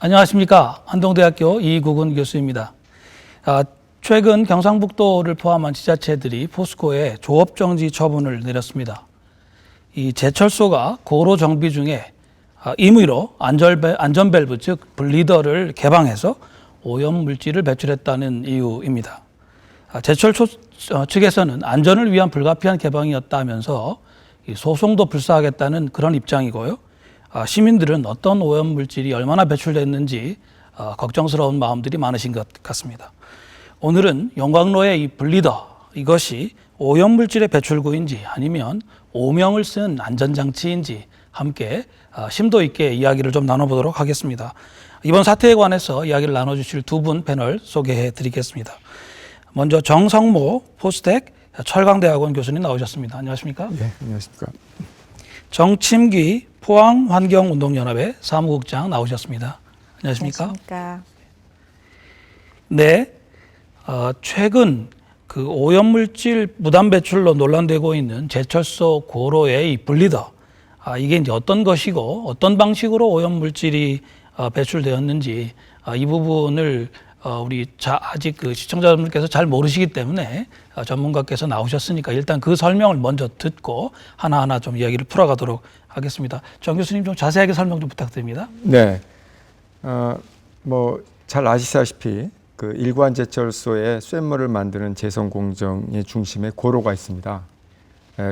안녕하십니까. 한동대학교 이국은 교수입니다. 최근 경상북도를 포함한 지자체들이 포스코에 조업정지 처분을 내렸습니다. 이 제철소가 고로 정비 중에 임의로 안전밸브 즉 분리더를 개방해서 오염물질을 배출했다는 이유입니다. 제철소 측에서는 안전을 위한 불가피한 개방이었다면서 소송도 불사하겠다는 그런 입장이고요. 시민들은 어떤 오염물질이 얼마나 배출됐는지 걱정스러운 마음들이 많으신 것 같습니다. 오늘은 용광로의 이 분리더, 이것이 오염물질의 배출구인지 아니면 오명을 쓴 안전장치인지 함께 심도 있게 이야기를 좀 나눠보도록 하겠습니다. 이번 사태에 관해서 이야기를 나눠주실 두 분 패널 소개해 드리겠습니다. 먼저 정성모 포스텍 철강대학원 교수님 나오셨습니다. 안녕하십니까? 네, 안녕하십니까? 정침기 포항환경운동연합회 사무국장 나오셨습니다. 안녕하십니까? 안녕하십니까? 네, 최근 그 오염물질 무단 배출로 논란되고 있는 제철소 고로의 이 분리더, 이게 이제 어떤 것이고 어떤 방식으로 오염물질이 배출되었는지 이 부분을 우리 아직 그 시청자분들께서 잘 모르시기 때문에 전문가께서 나오셨으니까 일단 그 설명을 먼저 듣고 하나하나 좀 이야기를 풀어가도록 하겠습니다. 정 교수님 좀 자세하게 설명 좀 부탁드립니다. 네, 잘 아시다시피 그 일관 제철소에 쇳물을 만드는 제성 공정의 중심에 고로가 있습니다.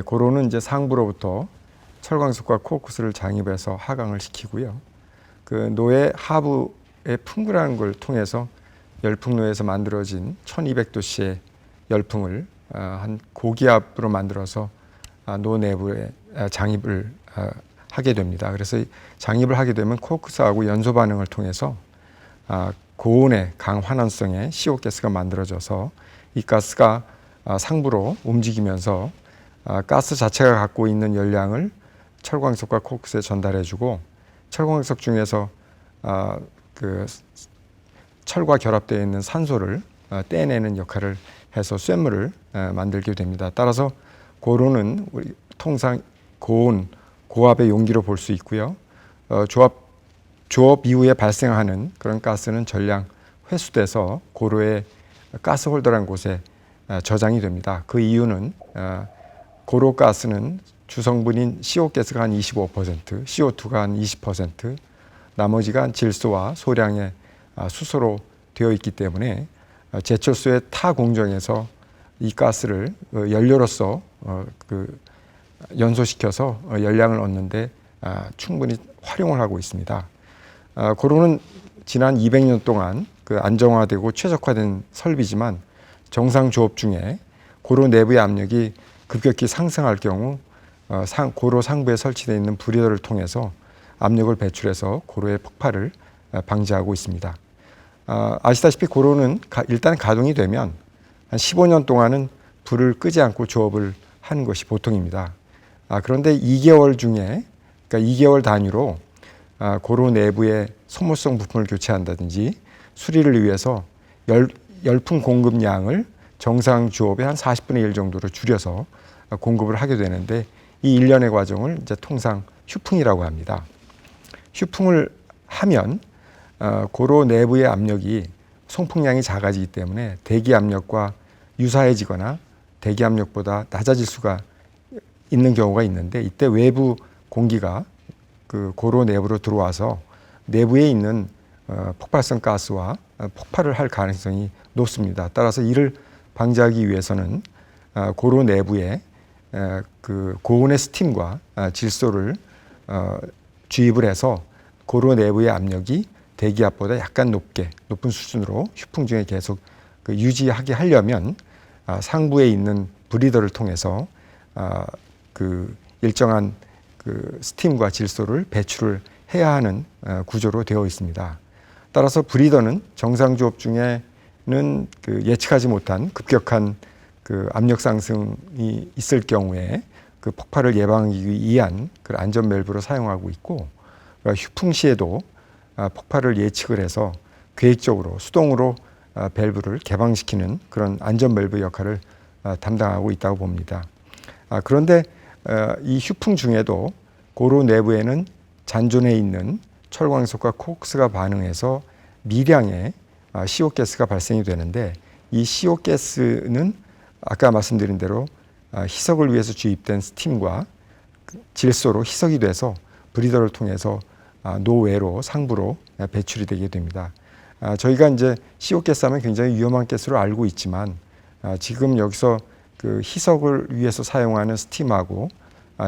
고로는 이제 상부로부터 철광석과 코크스를 장입해서 하강을 시키고요. 그 노의 하부의 풍구라는 걸 통해서 열풍로에서 만들어진 1200도씨의 열풍을 한 고기압으로 만들어서 노 내부에 장입을 하게 됩니다. 그래서 장입을 하게 되면 코크스하고 연소 반응을 통해서 고온의 강환원성의 CO 가스가 만들어져서 이 가스가 상부로 움직이면서 가스 자체가 갖고 있는 열량을 철광석과 코크스에 전달해주고 철광석 중에서 그 철과 결합되어 있는 산소를 떼내는 역할을 해서 쇳물을 만들게 됩니다. 따라서 고로는 우리 통상 고온, 고압의 용기로 볼 수 있고요. 조업 이후에 발생하는 그런 가스는 전량 회수돼서 고로의 가스 홀더라는 곳에 저장이 됩니다. 그 이유는 고로 가스는 주성분인 CO 가스가 한 25%, CO2가 한 20%, 나머지가 질소와 소량의 수소로 되어 있기 때문에 제철소의 타 공정에서 이 가스를 연료로서 연소시켜서 열량을 얻는데 충분히 활용을 하고 있습니다. 고로는 지난 200년 동안 그 안정화되고 최적화된 설비지만 정상 조업 중에 고로 내부의 압력이 급격히 상승할 경우 고로 상부에 설치되어 있는 브리더를 통해서 압력을 배출해서 고로의 폭발을 방지하고 있습니다. 아시다시피 고로는 일단 가동이 되면 한 15년 동안은 불을 끄지 않고 조업을 하는 것이 보통입니다. 그런데 2개월 중에, 그러니까 2개월 단위로 고로 내부의 소모성 부품을 교체한다든지 수리를 위해서 열풍 공급량을 정상 조업의 한 40분의 1 정도로 줄여서 공급을 하게 되는데 이 일련의 과정을 이제 통상 휴풍이라고 합니다. 휴풍을 하면 고로 내부의 압력이 송풍량이 작아지기 때문에 대기 압력과 유사해지거나 대기 압력보다 낮아질 수가 있는 경우가 있는데 이때 외부 공기가 그 고로 내부로 들어와서 내부에 있는 폭발성 가스와 폭발을 할 가능성이 높습니다. 따라서 이를 방지하기 위해서는 고로 내부에 그 고온의 스팀과 질소를 주입을 해서 고로 내부의 압력이 대기압보다 약간 높은 수준으로 휴풍 중에 계속 유지하게 하려면 상부에 있는 브리더를 통해서 그 일정한 그 스팀과 질소를 배출을 해야 하는 구조로 되어 있습니다. 따라서 브리더는 정상 조업 중에는 그 예측하지 못한 급격한 그 압력 상승이 있을 경우에 그 폭발을 예방하기 위한 그 안전 밸브로 사용하고 있고, 휴풍 시에도 폭발을 예측을 해서 계획적으로 수동으로 밸브를 개방시키는 그런 안전 밸브 역할을 담당하고 있다고 봅니다. 그런데 이 휴풍 중에도 고로 내부에는 잔존해 있는 철광석과 콕스가 반응해서 미량의 CO 가스가 발생이 되는데, 이 CO 가스는 아까 말씀드린 대로 희석을 위해서 주입된 스팀과 질소로 희석이 돼서 브리더를 통해서 노외로 상부로 배출이 되게 됩니다. 저희가 이제 CO 가스 하면 굉장히 위험한 가스로 알고 있지만, 지금 여기서 그 희석을 위해서 사용하는 스팀하고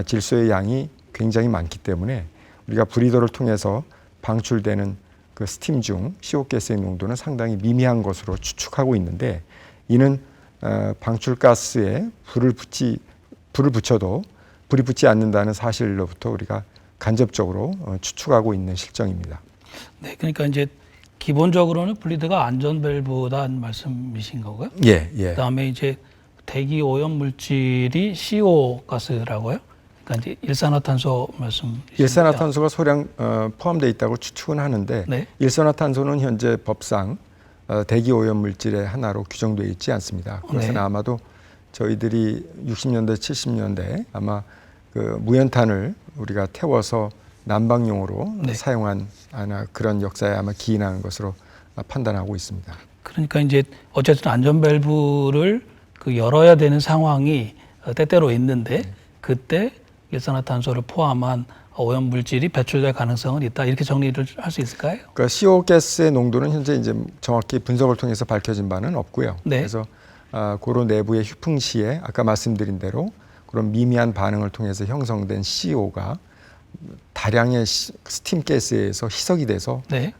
질소의 양이 굉장히 많기 때문에 우리가 브리더를 통해서 방출되는 그 스팀 중 CO 가스의 농도는 상당히 미미한 것으로 추측하고 있는데, 이는 방출가스에 불을 붙여도 불이 붙지 않는다는 사실로부터 우리가 간접적으로 추측하고 있는 실정입니다. 네, 그러니까 이제 기본적으로는 블리드가 안전 밸브다는 말씀이신 거고요. 예. 그다음에 이제 대기 오염 물질이 CO 가스라고요. 그러니까 이제 일산화탄소 말씀이시죠. 일산화탄소가 소량 포함되어 있다고 추측은 하는데, 네. 일산화탄소는 현재 법상 대기 오염 물질의 하나로 규정되어 있지 않습니다. 그래서 네. 아마도 저희들이 60년대, 70년대 아마 그 무연탄을 우리가 태워서 난방용으로 네. 사용한 그런 역사에 아마 기인하는 것으로 판단하고 있습니다. 그러니까 이제 어쨌든 안전 밸브를 그 열어야 되는 상황이 때때로 있는데, 그때 일산화탄소를 포함한 오염 물질이 배출될 가능성은 있다, 이렇게 정리를 할 수 있을까요? 그러니까 CO 가스의 농도는 현재 이제 정확히 분석을 통해서 밝혀진 바는 없고요. 네. 그래서 고로 내부의 휴풍 시에 아까 말씀드린 대로 그런 미미한 반응을 통해서 형성된 CO가 다량의 스팀 가스에서 희석이 돼서 네.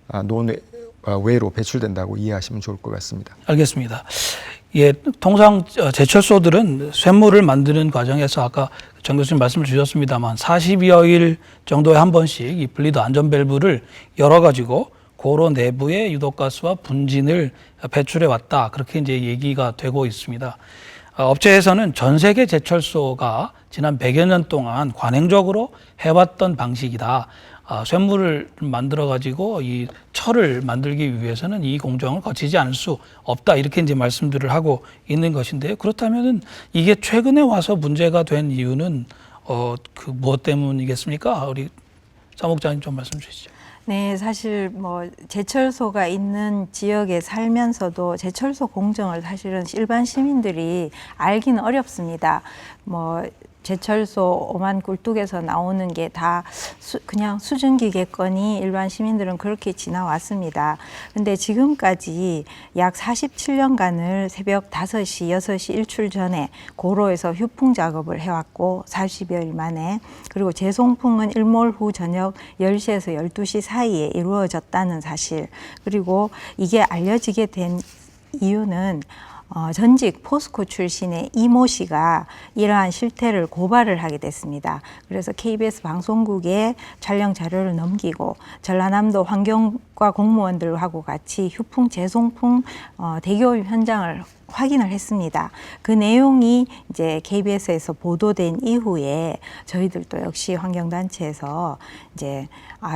외로 배출된다고 이해하시면 좋을 것 같습니다. 알겠습니다. 예, 통상 제철소들은 쇳물을 만드는 과정에서 아까 정 교수님 말씀을 주셨습니다만 40여일 정도에 한 번씩 이 블리드 안전 밸브를 열어가지고 고로 내부의 유독가스와 분진을 배출해 왔다, 그렇게 이제 얘기가 되고 있습니다. 업체에서는 전 세계 제철소가 지난 100여 년 동안 관행적으로 해왔던 방식이다. 쇳물을 만들어 가지고 이 철을 만들기 위해서는 이 공정을 거치지 않을 수 없다, 이렇게 이제 말씀들을 하고 있는 것인데요. 그렇다면은 이게 최근에 와서 문제가 된 이유는 그 무엇 때문이겠습니까? 우리 사무국장님 좀 말씀 주시죠. 네, 사실 뭐 제철소가 있는 지역에 살면서도 제철소 공정을 사실은 일반 시민들이 알기는 어렵습니다. 뭐 제철소 오만 굴뚝에서 나오는 게 다 그냥 수증기겠거니 일반 시민들은 그렇게 지나왔습니다. 근데 지금까지 약 47년간을 새벽 5시, 6시 일출 전에 고로에서 휴풍 작업을 해왔고 40여일 만에, 그리고 재송풍은 일몰 후 저녁 10시에서 12시 사이에 이루어졌다는 사실, 그리고 이게 알려지게 된 이유는 전직 포스코 출신의 이모 씨가 이러한 실태를 고발을 하게 됐습니다. 그래서 KBS 방송국에 촬영 자료를 넘기고 전라남도 환경과 공무원들하고 같이 휴풍, 재송풍 대기오염 현장을 확인을 했습니다. 그 내용이 이제 KBS에서 보도된 이후에 저희들도 역시 환경단체에서 이제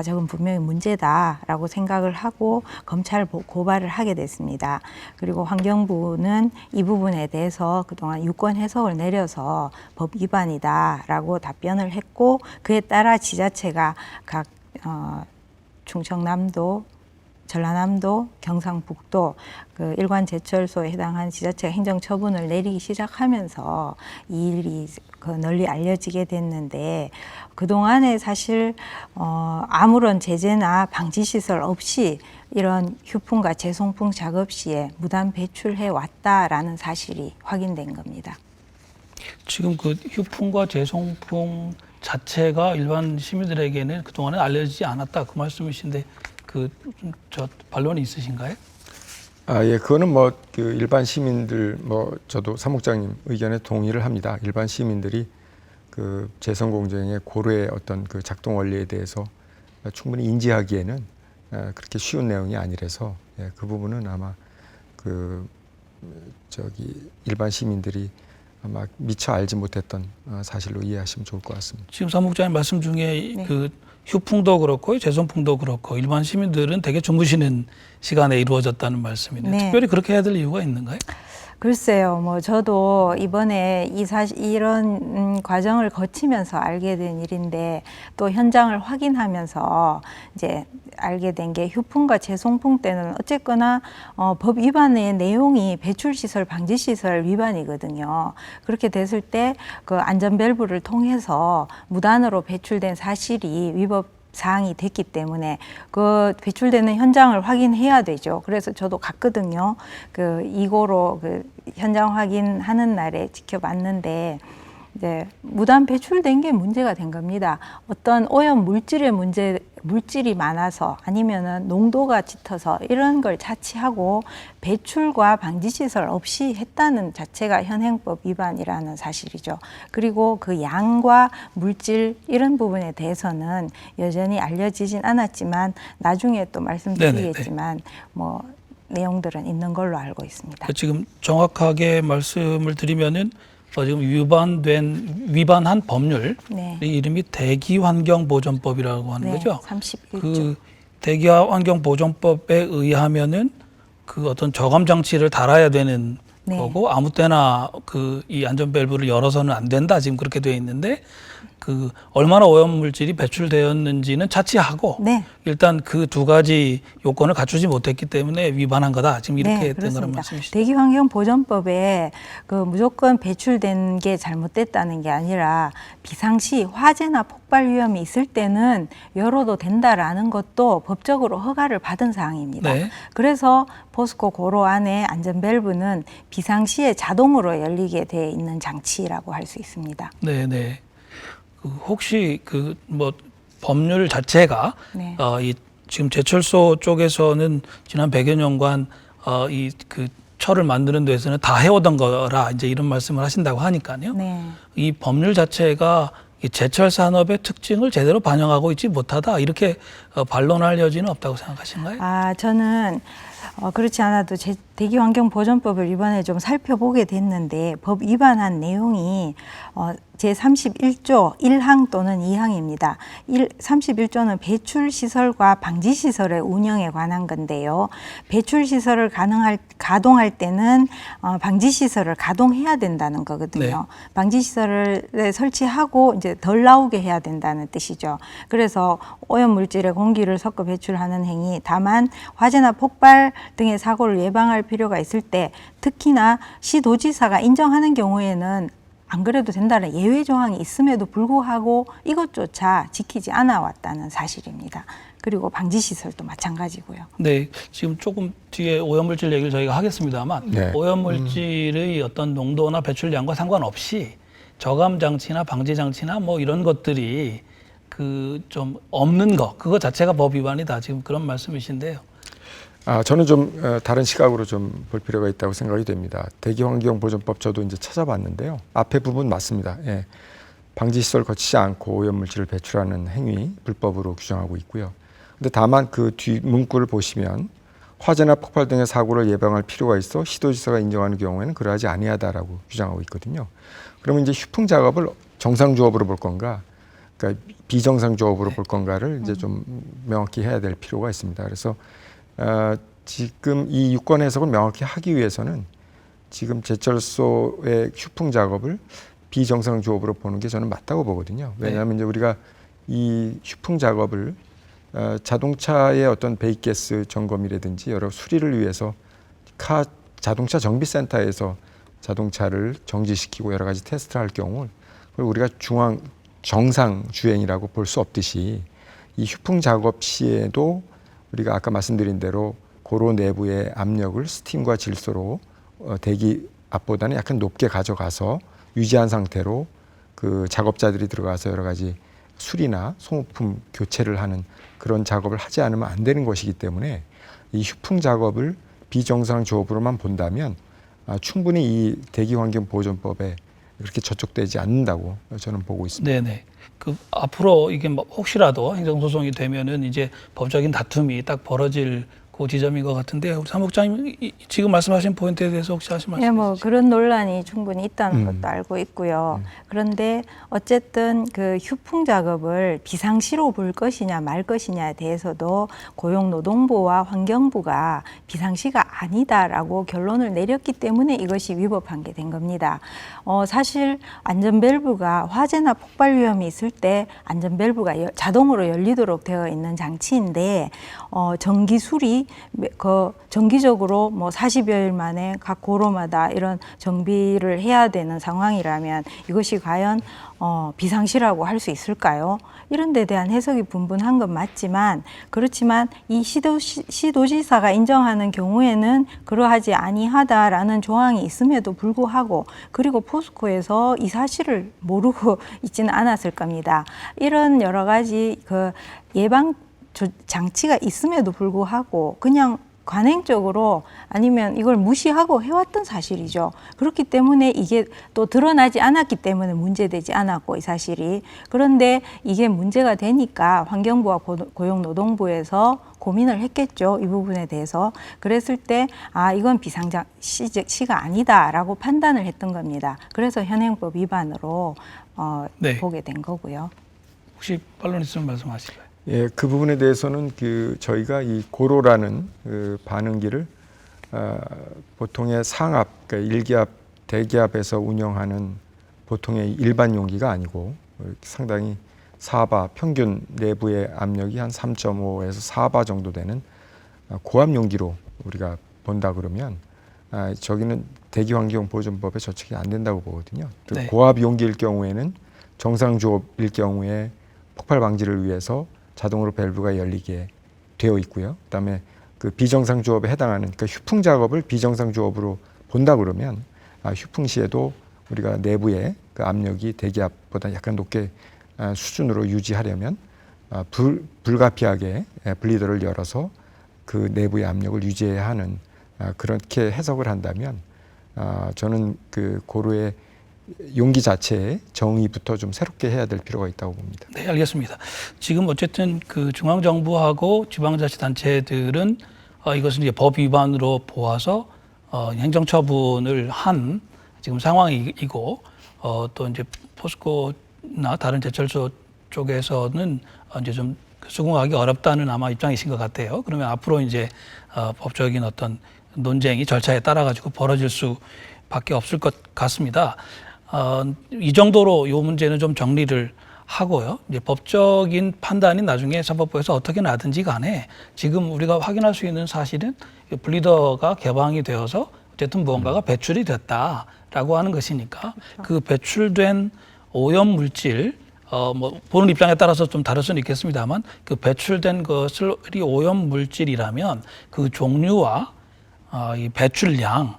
저건 분명히 문제다라고 생각을 하고 검찰 고발을 하게 됐습니다. 그리고 환경부는 이 부분에 대해서 그동안 유권 해석을 내려서 법 위반이다라고 답변을 했고, 그에 따라 지자체가 각 충청남도, 전라남도, 경상북도 그 일관 제철소에 해당한 지자체가 행정처분을 내리기 시작하면서 이 일이 널리 알려지게 됐는데, 그동안에 사실 아무런 제재나 방지시설 없이 이런 휴풍과 재송풍 작업 시에 무단 배출해 왔다라는 사실이 확인된 겁니다. 지금 그 휴풍과 재송풍 자체가 일반 시민들에게는 그동안에 알려지지 않았다, 그 말씀이신데 저 반론이 있으신가요? 예, 그거는 그 일반 시민들 저도 사무국장님 의견에 동의를 합니다. 일반 시민들이 그 재선 공정의 고로의 어떤 그 작동 원리에 대해서 충분히 인지하기에는 그렇게 쉬운 내용이 아니라서, 그 부분은 아마 일반 시민들이 아마 미처 알지 못했던 사실로 이해하시면 좋을 것 같습니다. 지금 사무국장님 말씀 중에 네. 그 휴풍도 그렇고 재송풍도 그렇고 일반 시민들은 되게 주무시는 시간에 이루어졌다는 말씀인데, 네. 특별히 그렇게 해야 될 이유가 있는가요? 글쎄요, 뭐 저도 이번에 이런 과정을 거치면서 알게 된 일인데 또 현장을 확인하면서 이제 알게 된 게 휴풍과 재송풍 때는 어쨌거나 법 위반의 내용이 배출시설, 방지시설 위반이거든요. 그렇게 됐을 때 그 안전밸브를 통해서 무단으로 배출된 사실이 위법 사항이 됐기 때문에 그 배출되는 현장을 확인해야 되죠. 그래서 저도 갔거든요. 그 이고로 그 현장 확인하는 날에 지켜봤는데 이제 무단 배출된 게 문제가 된 겁니다. 어떤 오염 물질이 많아서 아니면은 농도가 짙어서 이런 걸 자치하고 배출과 방지 시설 없이 했다는 자체가 현행법 위반이라는 사실이죠. 그리고 그 양과 물질 이런 부분에 대해서는 여전히 알려지진 않았지만 나중에 또 말씀드리겠지만 뭐 내용들은 있는 걸로 알고 있습니다. 지금 정확하게 말씀을 드리면은 지금 위반한 법률 네. 이 이름이 대기환경보전법이라고 하는 네, 거죠. 31조. 그 대기환경보전법에 의하면은 그 어떤 저감 장치를 달아야 되는 네. 거고 아무 때나 그 이 안전밸브를 열어서는 안 된다. 지금 그렇게 되어 있는데 그 얼마나 오염 물질이 배출되었는지는 차치하고 네. 일단 그 두 가지 요건을 갖추지 못했기 때문에 위반한 거다. 지금 이렇게 네, 된 거란 그렇습니다. 말씀이시죠. 대기환경보전법에 그 무조건 배출된 게 잘못됐다는 게 아니라 비상시 화재나 폭발 위험이 있을 때는 열어도 된다라는 것도 법적으로 허가를 받은 사항입니다. 네. 그래서 포스코 고로 안에 안전밸브는 비상시에 자동으로 열리게 돼 있는 장치라고 할 수 있습니다. 네, 네. 그 혹시 그 뭐 법률 자체가 네. 이 지금 제철소 쪽에서는 지난 100여 년간 이 그 철을 만드는 데서는 다 해오던 거라 이제 이런 말씀을 하신다고 하니까요. 네. 이 법률 자체가 이 제철 산업의 특징을 제대로 반영하고 있지 못하다 이렇게 반론할 여지는 없다고 생각하신가요? 저는 그렇지 않아도 대기환경보전법을 이번에 좀 살펴보게 됐는데 법 위반한 내용이 제31조 1항 또는 2항입니다. 31조는 배출시설과 방지시설의 운영에 관한 건데요. 배출시설을 가동할 때는 방지시설을 가동해야 된다는 거거든요. 네. 방지시설을 설치하고 이제 덜 나오게 해야 된다는 뜻이죠. 그래서 오염물질에 공기를 섞어 배출하는 행위, 다만 화재나 폭발 등의 사고를 예방할 필요가 있을 때 특히나 시도지사가 인정하는 경우에는 안 그래도 된다는 예외 조항이 있음에도 불구하고 이것조차 지키지 않아 왔다는 사실입니다. 그리고 방지시설도 마찬가지고요. 네, 지금 조금 뒤에 오염물질 얘기를 저희가 하겠습니다만 네. 오염물질의 어떤 농도나 배출량과 상관없이 저감 장치나 방지 장치나 뭐 이런 것들이 그 좀 없는 거 그거 자체가 법 위반이다. 지금 그런 말씀이신데요. 저는 좀 다른 시각으로 좀 볼 필요가 있다고 생각이 됩니다. 대기환경보전법 저도 이제 찾아봤는데요. 앞에 부분 맞습니다. 예. 방지시설 거치지 않고 오염물질을 배출하는 행위 불법으로 규정하고 있고요. 근데 다만 그 뒤 문구를 보시면 화재나 폭발 등의 사고를 예방할 필요가 있어 시도지사가 인정하는 경우에는 그러하지 아니하다라고 규정하고 있거든요. 그러면 이제 휴풍 작업을 정상조업으로 볼 건가, 그러니까 비정상조업으로 볼 건가를 이제 좀 명확히 해야 될 필요가 있습니다. 그래서 지금 이 유권 해석을 명확히 하기 위해서는 지금 제철소의 휴풍 작업을 비정상 조업으로 보는 게 저는 맞다고 보거든요. 왜냐하면 이제 우리가 이 휴풍 작업을 자동차의 어떤 배기가스 점검이라든지 여러 수리를 위해서 자동차 정비센터에서 자동차를 정지시키고 여러 가지 테스트를 할 경우 그걸 우리가 정상 주행이라고 볼 수 없듯이 이 휴풍 작업 시에도 우리가 아까 말씀드린 대로 고로 내부의 압력을 스팀과 질소로 대기 압보다는 약간 높게 가져가서 유지한 상태로 그 작업자들이 들어가서 여러 가지 수리나 소모품 교체를 하는 그런 작업을 하지 않으면 안 되는 것이기 때문에 이 휴풍 작업을 비정상 조업으로만 본다면 충분히 이 대기환경보전법에 그렇게 저촉되지 않는다고 저는 보고 있습니다. 네네. 그 앞으로 이게 뭐 혹시라도 행정소송이 되면은 이제 법적인 다툼이 딱 벌어질 그 지점인 것 같은데 우리 사무국장님 지금 말씀하신 포인트에 대해서 혹시 하실 말씀 예, 뭐 있으세요? 그런 논란이 충분히 있다는 것도 알고 있고요. 그런데 어쨌든 그 휴풍 작업을 비상시로 볼 것이냐 말 것이냐에 대해서도 고용노동부와 환경부가 비상시가 아니다라고 결론을 내렸기 때문에 이것이 위법한 게 된 겁니다. 사실 안전밸브가 화재나 폭발 위험이 있을 때 안전밸브가 자동으로 열리도록 되어 있는 장치인데 정기술이 정기적으로 뭐 40여일 만에 각 고로마다 이런 정비를 해야 되는 상황이라면 이것이 과연 비상시라고 할 수 있을까요? 이런 데 대한 해석이 분분한 건 맞지만 그렇지만 이 시도지사가 인정하는 경우에는 그러하지 아니하다라는 조항이 있음에도 불구하고 그리고 포스코에서 이 사실을 모르고 있지는 않았을 겁니다. 이런 여러 가지 그 예방 장치가 있음에도 불구하고 그냥 관행적으로 아니면 이걸 무시하고 해왔던 사실이죠. 그렇기 때문에 이게 또 드러나지 않았기 때문에 문제되지 않았고 이 사실이. 그런데 이게 문제가 되니까 환경부와 고용노동부에서 고민을 했겠죠. 이 부분에 대해서. 그랬을 때 이건 비상시가 아니다라고 판단을 했던 겁니다. 그래서 현행법 위반으로 네. 보게 된 거고요. 혹시 반론 있으면 말씀하실까요? 예, 그 부분에 대해서는 저희가 이 고로라는 그 반응기를 보통의 상압, 그러니까 일기압, 대기압에서 운영하는 보통의 일반 용기가 아니고 상당히 4바 평균 내부의 압력이 한 3.5에서 4바 정도 되는 고압 용기로 우리가 본다 그러면 저기는 대기환경보존법에 저촉이 안 된다고 보거든요. 네. 고압 용기일 경우에는 정상조업일 경우에 폭발 방지를 위해서 자동으로 밸브가 열리게 되어 있고요. 그다음에 그 비정상 조업에 해당하는 그러니까 휴풍 작업을 비정상 조업으로 본다 그러면 휴풍 시에도 우리가 내부의 그 압력이 대기압보다 약간 높게 수준으로 유지하려면 불가피하게 블리더를 열어서 그 내부의 압력을 유지해야 하는 그렇게 해석을 한다면 저는 그 고로의 용기 자체의 정의부터 좀 새롭게 해야 될 필요가 있다고 봅니다. 네, 알겠습니다. 지금 어쨌든 그 중앙정부하고 지방자치단체들은 이것은 이제 법 위반으로 보아서 행정처분을 한 지금 상황이고 또 이제 포스코나 다른 제철소 쪽에서는 이제 좀 수긍하기 어렵다는 아마 입장이신 것 같아요. 그러면 앞으로 이제 법적인 어떤 논쟁이 절차에 따라 가지고 벌어질 수밖에 없을 것 같습니다. 이 정도로 이 문제는 좀 정리를 하고요. 이제 법적인 판단이 나중에 사법부에서 어떻게 나든지 간에 지금 우리가 확인할 수 있는 사실은 블리더가 개방이 되어서 어쨌든 무언가가 배출이 됐다라고 하는 것이니까 그 배출된 오염 물질 뭐 보는 입장에 따라서 좀 다를 수는 있겠습니다만 그 배출된 것이 오염 물질이라면 그 종류와 이 배출량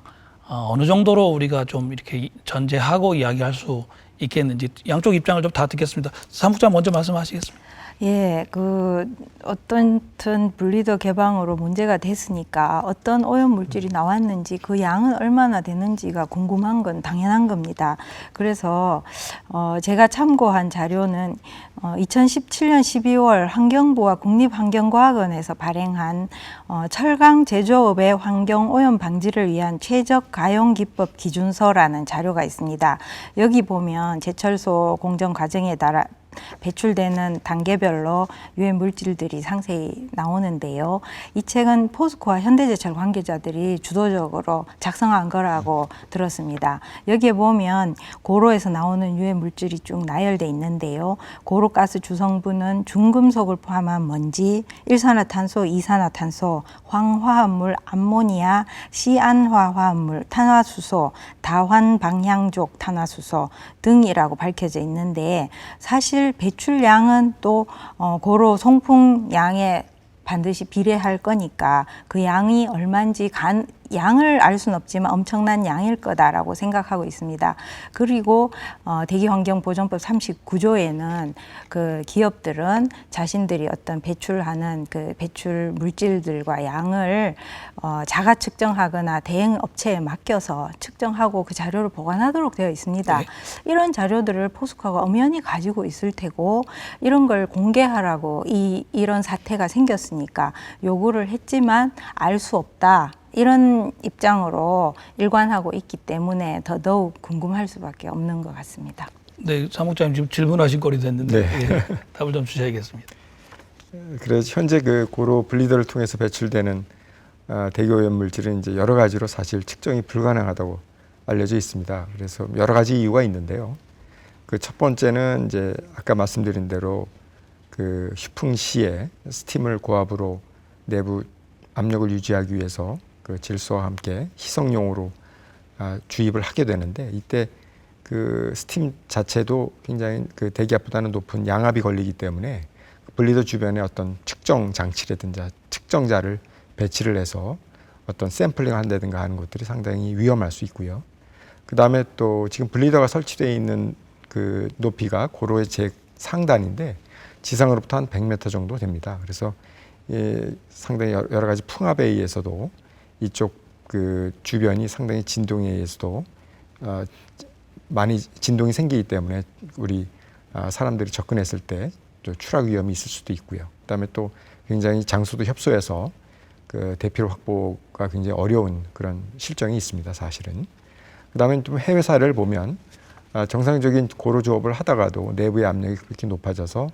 어느 정도로 우리가 좀 이렇게 전제하고 이야기할 수 있겠는지 양쪽 입장을 좀 다 듣겠습니다. 사무국장 먼저 말씀하시겠습니다. 예, 어떤 분리더 개방으로 문제가 됐으니까 어떤 오염 물질이 나왔는지 그 양은 얼마나 되는지가 궁금한 건 당연한 겁니다. 그래서 제가 참고한 자료는 2017년 12월 환경부와 국립환경과학원에서 발행한 철강 제조업의 환경 오염 방지를 위한 최적 가용 기법 기준서라는 자료가 있습니다. 여기 보면 제철소 공정 과정에 따라 배출되는 단계별로 유해 물질들이 상세히 나오는데요. 이 책은 포스코와 현대제철 관계자들이 주도적으로 작성한 거라고 들었습니다. 여기에 보면 고로에서 나오는 유해 물질이 쭉 나열돼 있는데요. 고로가스 주성분은 중금속을 포함한 먼지, 일산화탄소, 이산화탄소, 황화합물, 암모니아, 시안화화합물, 탄화수소, 다환방향족 탄화수소 등이라고 밝혀져 있는데 사실 배출량은 또 고로 송풍량에 반드시 비례할 거니까 그 양이 얼마인지 양을 알 수는 없지만 엄청난 양일 거다라고 생각하고 있습니다. 그리고 대기환경보전법 39조에는 그 기업들은 자신들이 어떤 배출하는 그 배출 물질들과 양을 자가 측정하거나 대행 업체에 맡겨서 측정하고 그 자료를 보관하도록 되어 있습니다. 네. 이런 자료들을 포스코가 엄연히 가지고 있을 테고 이런 걸 공개하라고 이런 사태가 생겼으니까 요구를 했지만 알 수 없다. 이런 입장으로 일관하고 있기 때문에 더더욱 궁금할 수밖에 없는 것 같습니다. 네, 사무장님 지금 질문하신 거리 됐는데 네. 예, 답을 좀 주셔야겠습니다. 그래서 현재 그 고로 분리더를 통해서 배출되는 대기 오염 물질은 이제 여러 가지로 사실 측정이 불가능하다고 알려져 있습니다. 그래서 여러 가지 이유가 있는데요. 그 첫 번째는 이제 아까 말씀드린 대로 그 휴풍 시에 스팀을 고압으로 내부 압력을 유지하기 위해서 그 질소와 함께 희석용으로 주입을 하게 되는데 이때 그 스팀 자체도 굉장히 그 대기압보다는 높은 양압이 걸리기 때문에 분리더 주변에 어떤 측정 장치라든지 측정자를 배치를 해서 어떤 샘플링을 한다든가 하는 것들이 상당히 위험할 수 있고요. 그 다음에 또 지금 분리더가 설치되어 있는 그 높이가 고로의 상단인데 지상으로부터 한 100m 정도 됩니다. 그래서 상당히 여러 가지 풍압에 의해서도 이쪽 그 주변이 상당히 진동에 의해서도 많이 진동이 생기기 때문에 우리 사람들이 접근했을 때 또 추락 위험이 있을 수도 있고요. 그다음에 또 굉장히 장소도 협소해서 그 대피로 확보가 굉장히 어려운 그런 실정이 있습니다. 사실은. 그다음에 좀 해외 사례를 보면 정상적인 고로 조업을 하다가도 내부의 압력이 그렇게 높아져서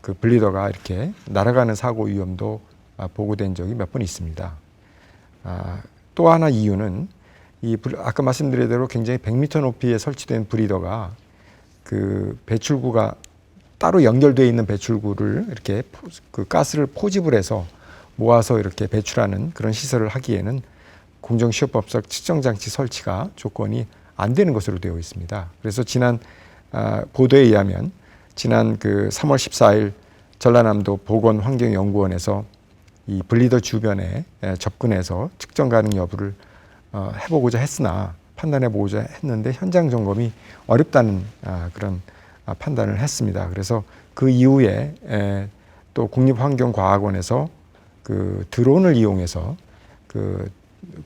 그 분리더가 이렇게 날아가는 사고 위험도 보고된 적이 몇 번 있습니다. 또 하나 이유는 아까 말씀드린 대로 굉장히 100m 높이에 설치된 분리더가 그 배출구가 따로 연결되어 있는 배출구를 이렇게 그 가스를 포집을 해서 모아서 이렇게 배출하는 그런 시설을 하기에는 공정시효법상 측정장치 설치가 조건이 안 되는 것으로 되어 있습니다. 그래서 지난 보도에 의하면 지난 그 3월 14일 전라남도 보건환경연구원에서 이 분리더 주변에 접근해서 측정 가능 여부를 해보고자 했으나 판단해보고자 했는데 현장 점검이 어렵다는 그런 판단을 했습니다. 그래서 그 이후에 또 국립환경과학원에서 그 드론을 이용해서 그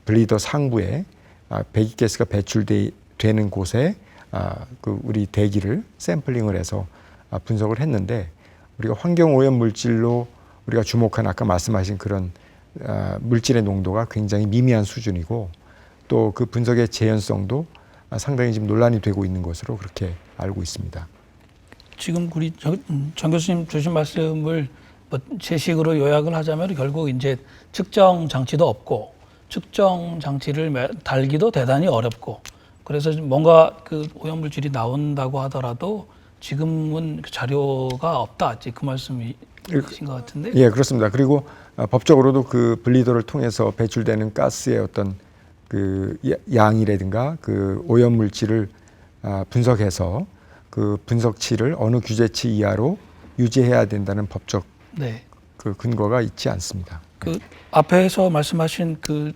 분리더 상부에 배기가스가 배출되는 곳에 그 우리 대기를 샘플링을 해서 분석을 했는데 우리가 환경오염 물질로 우리가 주목한 아까 말씀하신 그런 물질의 농도가 굉장히 미미한 수준이고 또 그 분석의 재현성도 상당히 지금 논란이 되고 있는 것으로 그렇게 알고 있습니다. 지금 우리 정 교수님 주신 말씀을 뭐 제식으로 요약을 하자면 결국 이제 측정 장치도 없고 측정 장치를 달기도 대단히 어렵고 그래서 뭔가 그 오염물질이 나온다고 하더라도 지금은 그 자료가 없다. 그 말씀이신 것 같은데. 예, 그렇습니다. 그리고 법적으로도 그 분리더를 통해서 배출되는 가스의 어떤 그 양이라든가 그 오염물질을 분석해서 그 분석치를 어느 규제치 이하로 유지해야 된다는 법적 네. 그 근거가 있지 않습니다. 그 앞에서 말씀하신 그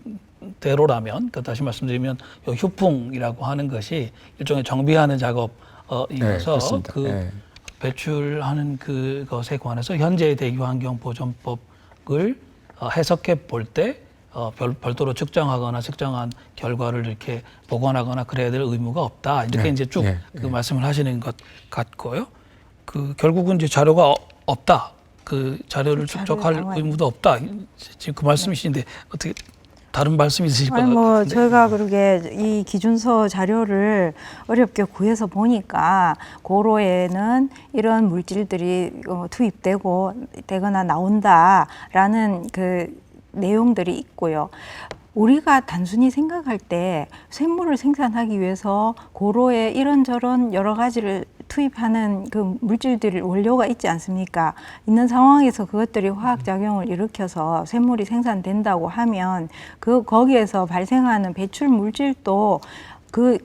대로라면 다시 말씀드리면 요 휴풍이라고 하는 것이 일종의 정비하는 작업이어서 네, 그 네. 배출하는 그것에 관해서 현재 대기환경보전법을 해석해 볼 때 별도로 측정하거나 측정한 결과를 이렇게 보관하거나 그래야 될 의무가 없다. 이렇게 이제 쭉 그 말씀을 하시는 것 같고요. 그 결국은 이제 자료가 없다. 그 자료를 축적할 의무도 없다. 지금 그 말씀이신데 어떻게 다른 말씀 있으실 것 같은데. 뭐 저희가 그러게 이 기준서 자료를 어렵게 구해서 보니까 고로에는 이런 물질들이 되거나 나온다라는 그 내용들이 있고요. 우리가 단순히 생각할 때 샘물을 생산하기 위해서 고로에 이런저런 여러 가지를 투입하는 그 물질들 원료가 있지 않습니까? 있는 상황에서 그것들이 화학작용을 일으켜서 샘물이 생산된다고 하면 거기에서 발생하는 배출 물질도 그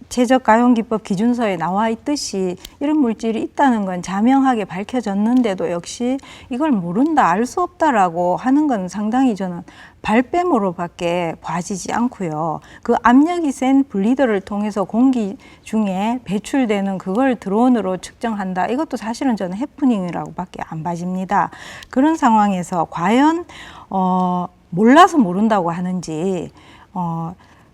최적가용기법 기준서에 나와 있듯이 이런 물질이 있다는 건 자명하게 밝혀졌는데도 역시 이걸 모른다, 알 수 없다라고 하는 건 상당히 저는 발뺌으로밖에 봐지지 않고요. 그 압력이 센 분리더를 통해서 공기 중에 배출되는 그걸 드론으로 측정한다. 이것도 사실은 저는 해프닝이라고밖에 안 봐집니다. 그런 상황에서 과연 몰라서 모른다고 하는지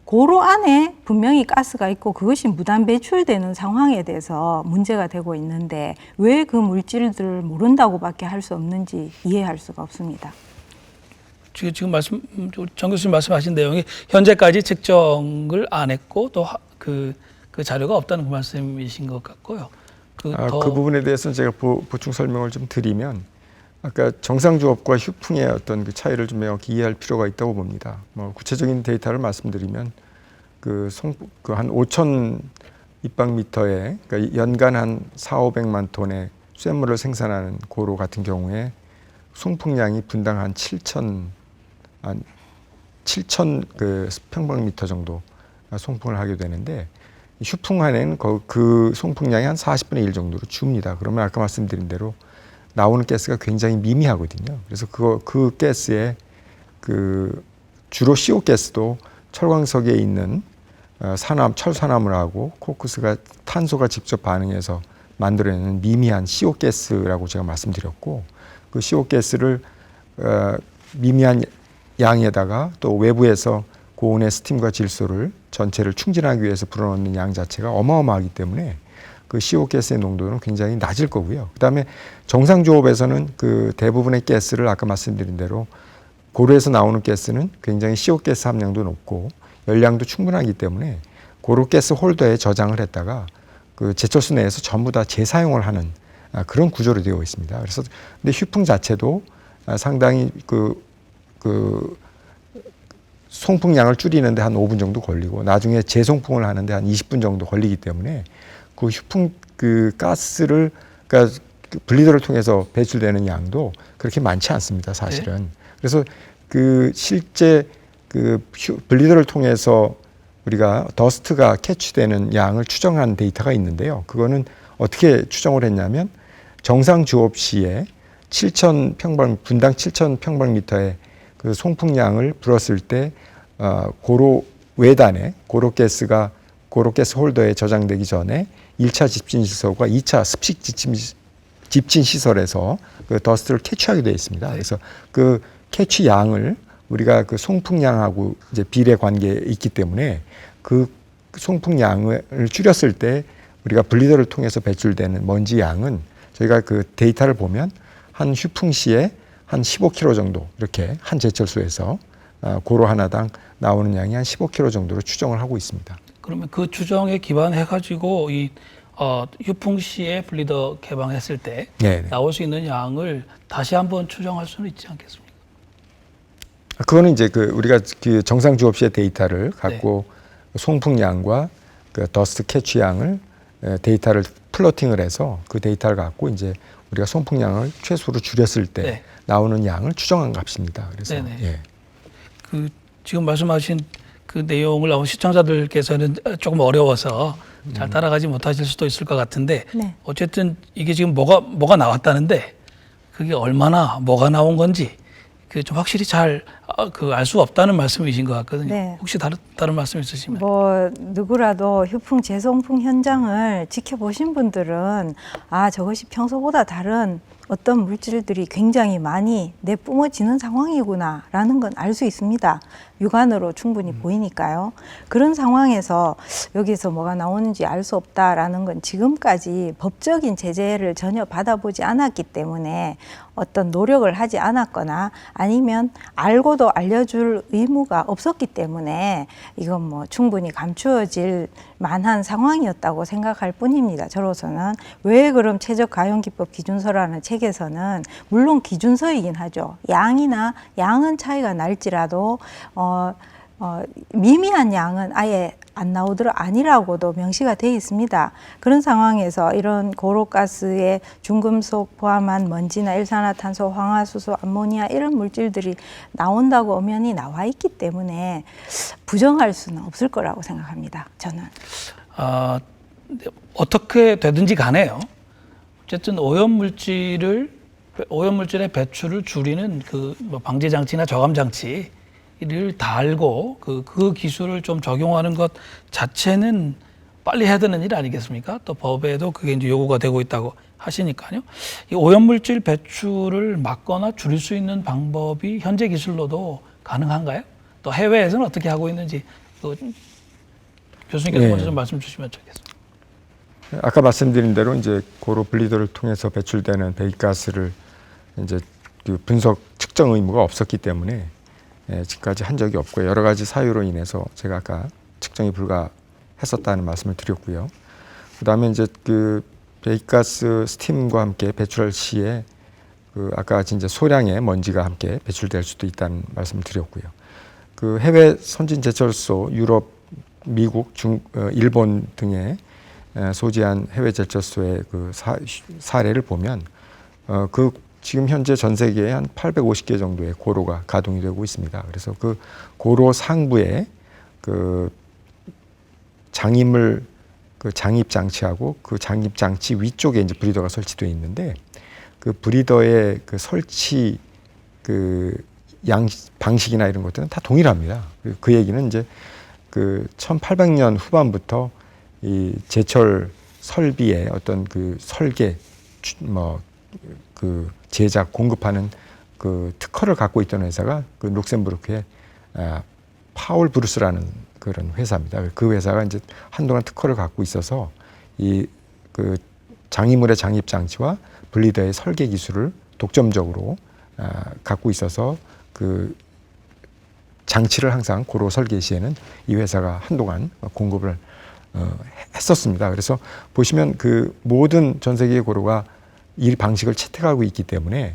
고로 안에 분명히 가스가 있고 그것이 무단 배출되는 상황에 대해서 문제가 되고 있는데 왜 그 물질들을 모른다고밖에 할 수 없는지 이해할 수가 없습니다. 지금 정 교수님 말씀하신 내용이 현재까지 측정을 안 했고 또 그 자료가 없다는 그 말씀이신 것 같고요. 그 부분에 대해서는 제가 보충 설명을 좀 드리면 아까 정상주업과 휴풍의 어떤 그 차이를 좀 명확히 이해할 필요가 있다고 봅니다. 뭐 구체적인 데이터를 말씀드리면 한 5천 입방미터에 그러니까 연간 한 4,500만 톤의 쇳물을 생산하는 고로 같은 경우에 송풍량이 분당 한 7천 그 평방미터 정도 송풍을 하게 되는데 휴풍 안에는 그 송풍량이 한 40분의 1 정도로 줍니다. 그러면 아까 말씀드린 대로 나오는 가스가 굉장히 미미하거든요. 그래서 그 가스에 주로 CO 가스도 철광석에 있는 철산화물하고 코크스가 탄소가 직접 반응해서 만들어내는 미미한 CO 가스라고 제가 말씀드렸고 그 CO 가스를 미미한 양에다가 또 외부에서 고온의 스팀과 질소를 전체를 충진하기 위해서 불어넣는 양 자체가 어마어마하기 때문에 그 CO 가스의 농도는 굉장히 낮을 거고요. 그다음에 정상조업에서는 그 대부분의 가스를 아까 말씀드린 대로 고로에서 나오는 가스는 굉장히 CO 가스 함량도 높고 열량도 충분하기 때문에 고로 가스 홀더에 저장을 했다가 그 제철소 내에서 전부 다 재사용을 하는 그런 구조로 되어 있습니다. 그래서 근데 휴풍 자체도 상당히 그 송풍량을 줄이는데 한 5분 정도 걸리고 나중에 재송풍을 하는데 한 20분 정도 걸리기 때문에 그 휴풍 그 가스를 그러니까 분리더를 통해서 배출되는 양도 그렇게 많지 않습니다, 사실은. 네. 그래서 그 실제 그 분리더를 통해서 우리가 더스트가 캐치되는 양을 추정한 데이터가 있는데요. 그거는 어떻게 추정을 했냐면 정상 주업 시에 분당 7천 평방미터의 그 송풍량을 불었을 때 고로 외단에 고로가스 홀더에 저장되기 전에 1차 집진 시설과 2차 습식 집진 시설에서 그 더스트를 캐치하게 되어 있습니다. 그래서 그 캐치 양을 우리가 그 송풍량하고 이제 비례 관계에 있기 때문에 그 송풍량을 줄였을 때 우리가 분리더를 통해서 배출되는 먼지 양은 저희가 그 데이터를 보면 한 휴풍 시에 한 15kg 정도 이렇게 한 제철소에서 고로 하나당 나오는 양이 한 15kg 정도로 추정을 하고 있습니다. 그러면 그 추정에 기반해 가지고 이 휴풍 시에 분리더 개방했을 때 네네. 나올 수 있는 양을 다시 한번 추정할 수는 있지 않겠습니까? 그거는 이제 우리가 그 정상 주업 시의 데이터를 갖고 네. 송풍량과 그 더스트 캐치 양을 데이터를 플로팅을 해서 그 데이터를 갖고 이제 우리가 송풍량을 최소로 줄였을 때 네. 나오는 양을 추정한 값입니다. 그래서 예. 그 지금 말씀하신 그 내용을 아마 시청자들께서는 조금 어려워서 잘 따라가지 못하실 수도 있을 것 같은데 네. 어쨌든 이게 지금 뭐가 나왔다는데 그게 얼마나 뭐가 나온 건지 그 좀 확실히 잘 알 수 없다는 말씀이신 것 같거든요. 네. 혹시 다른 말씀 있으시면? 누구라도 휴풍 재송풍 현장을 지켜보신 분들은 저것이 평소보다 다른 어떤 물질들이 굉장히 많이 내뿜어지는 상황이구나라는 건 알 수 있습니다. 육안으로 충분히 보이니까요. 그런 상황에서 여기서 뭐가 나오는지 알 수 없다라는 건 지금까지 법적인 제재를 전혀 받아보지 않았기 때문에 어떤 노력을 하지 않았거나 아니면 알고도 알려줄 의무가 없었기 때문에 이건 뭐 충분히 감추어질 만한 상황이었다고 생각할 뿐입니다. 저로서는 왜 그럼 최적가용기법 기준서라는 책에서는 물론 기준서이긴 하죠. 양은 차이가 날지라도 미미한 양은 아예 안 아니라고도 명시가 되어 있습니다. 그런 상황에서 이런 고로가스에 중금속 포함한 먼지나 일산화탄소, 황화수소, 암모니아 이런 물질들이 나온다고 엄연히 나와 있기 때문에 부정할 수는 없을 거라고 생각합니다. 저는. 어떻게 되든지 간에요. 어쨌든 오염물질의 배출을 줄이는 뭐 방지 장치나 저감 장치를 달고 그 기술을 좀 적용하는 것 자체는 빨리 해야 되는 일 아니겠습니까? 또 법에도 그게 이제 요구가 되고 있다고 하시니까요. 이 오염물질 배출을 막거나 줄일 수 있는 방법이 현재 기술로도 가능한가요? 또 해외에서는 어떻게 하고 있는지 교수님께서 먼저 좀 말씀 주시면 좋겠습니다. 아까 말씀드린 대로 이제 고로 분리도를 통해서 배출되는 배기가스를 이제 그 분석 측정 의무가 없었기 때문에 지금까지 한 적이 없고요. 여러 가지 사유로 인해서 제가 아까 측정이 불가했었다는 말씀을 드렸고요. 그다음에 이제 그 배기가스 스팀과 함께 배출할 시에 아까 같이 이제 소량의 먼지가 함께 배출될 수도 있다는 말씀을 드렸고요. 그 해외 선진 제철소 유럽, 미국, 일본 등의 소지한 해외 제철소의 그 사례를 보면 지금 현재 전 세계에 한 850개 정도의 고로가 가동이 되고 있습니다. 그래서 그 고로 상부에 그 장입을 장입 장치하고 그 장입 장치 위쪽에 이제 브리더가 설치되어 있는데 그 브리더의 그 설치 방식이나 이런 것들은 다 동일합니다. 그 얘기는 이제 그 1800년 후반부터 이 제철 설비의 어떤 그 설계 그 제작 공급하는 그 특허를 갖고 있던 회사가 그 룩셈부르크의 파울 브루스라는 그런 회사입니다. 그 회사가 이제 한동안 특허를 갖고 있어서 이 그 장이물의 장입 장치와 분리더의 설계 기술을 독점적으로 갖고 있어서 그 장치를 항상 고로 설계 시에는 이 회사가 한동안 공급을 했었습니다. 그래서 보시면 그 모든 전 세계의 고로가 이 방식을 채택하고 있기 때문에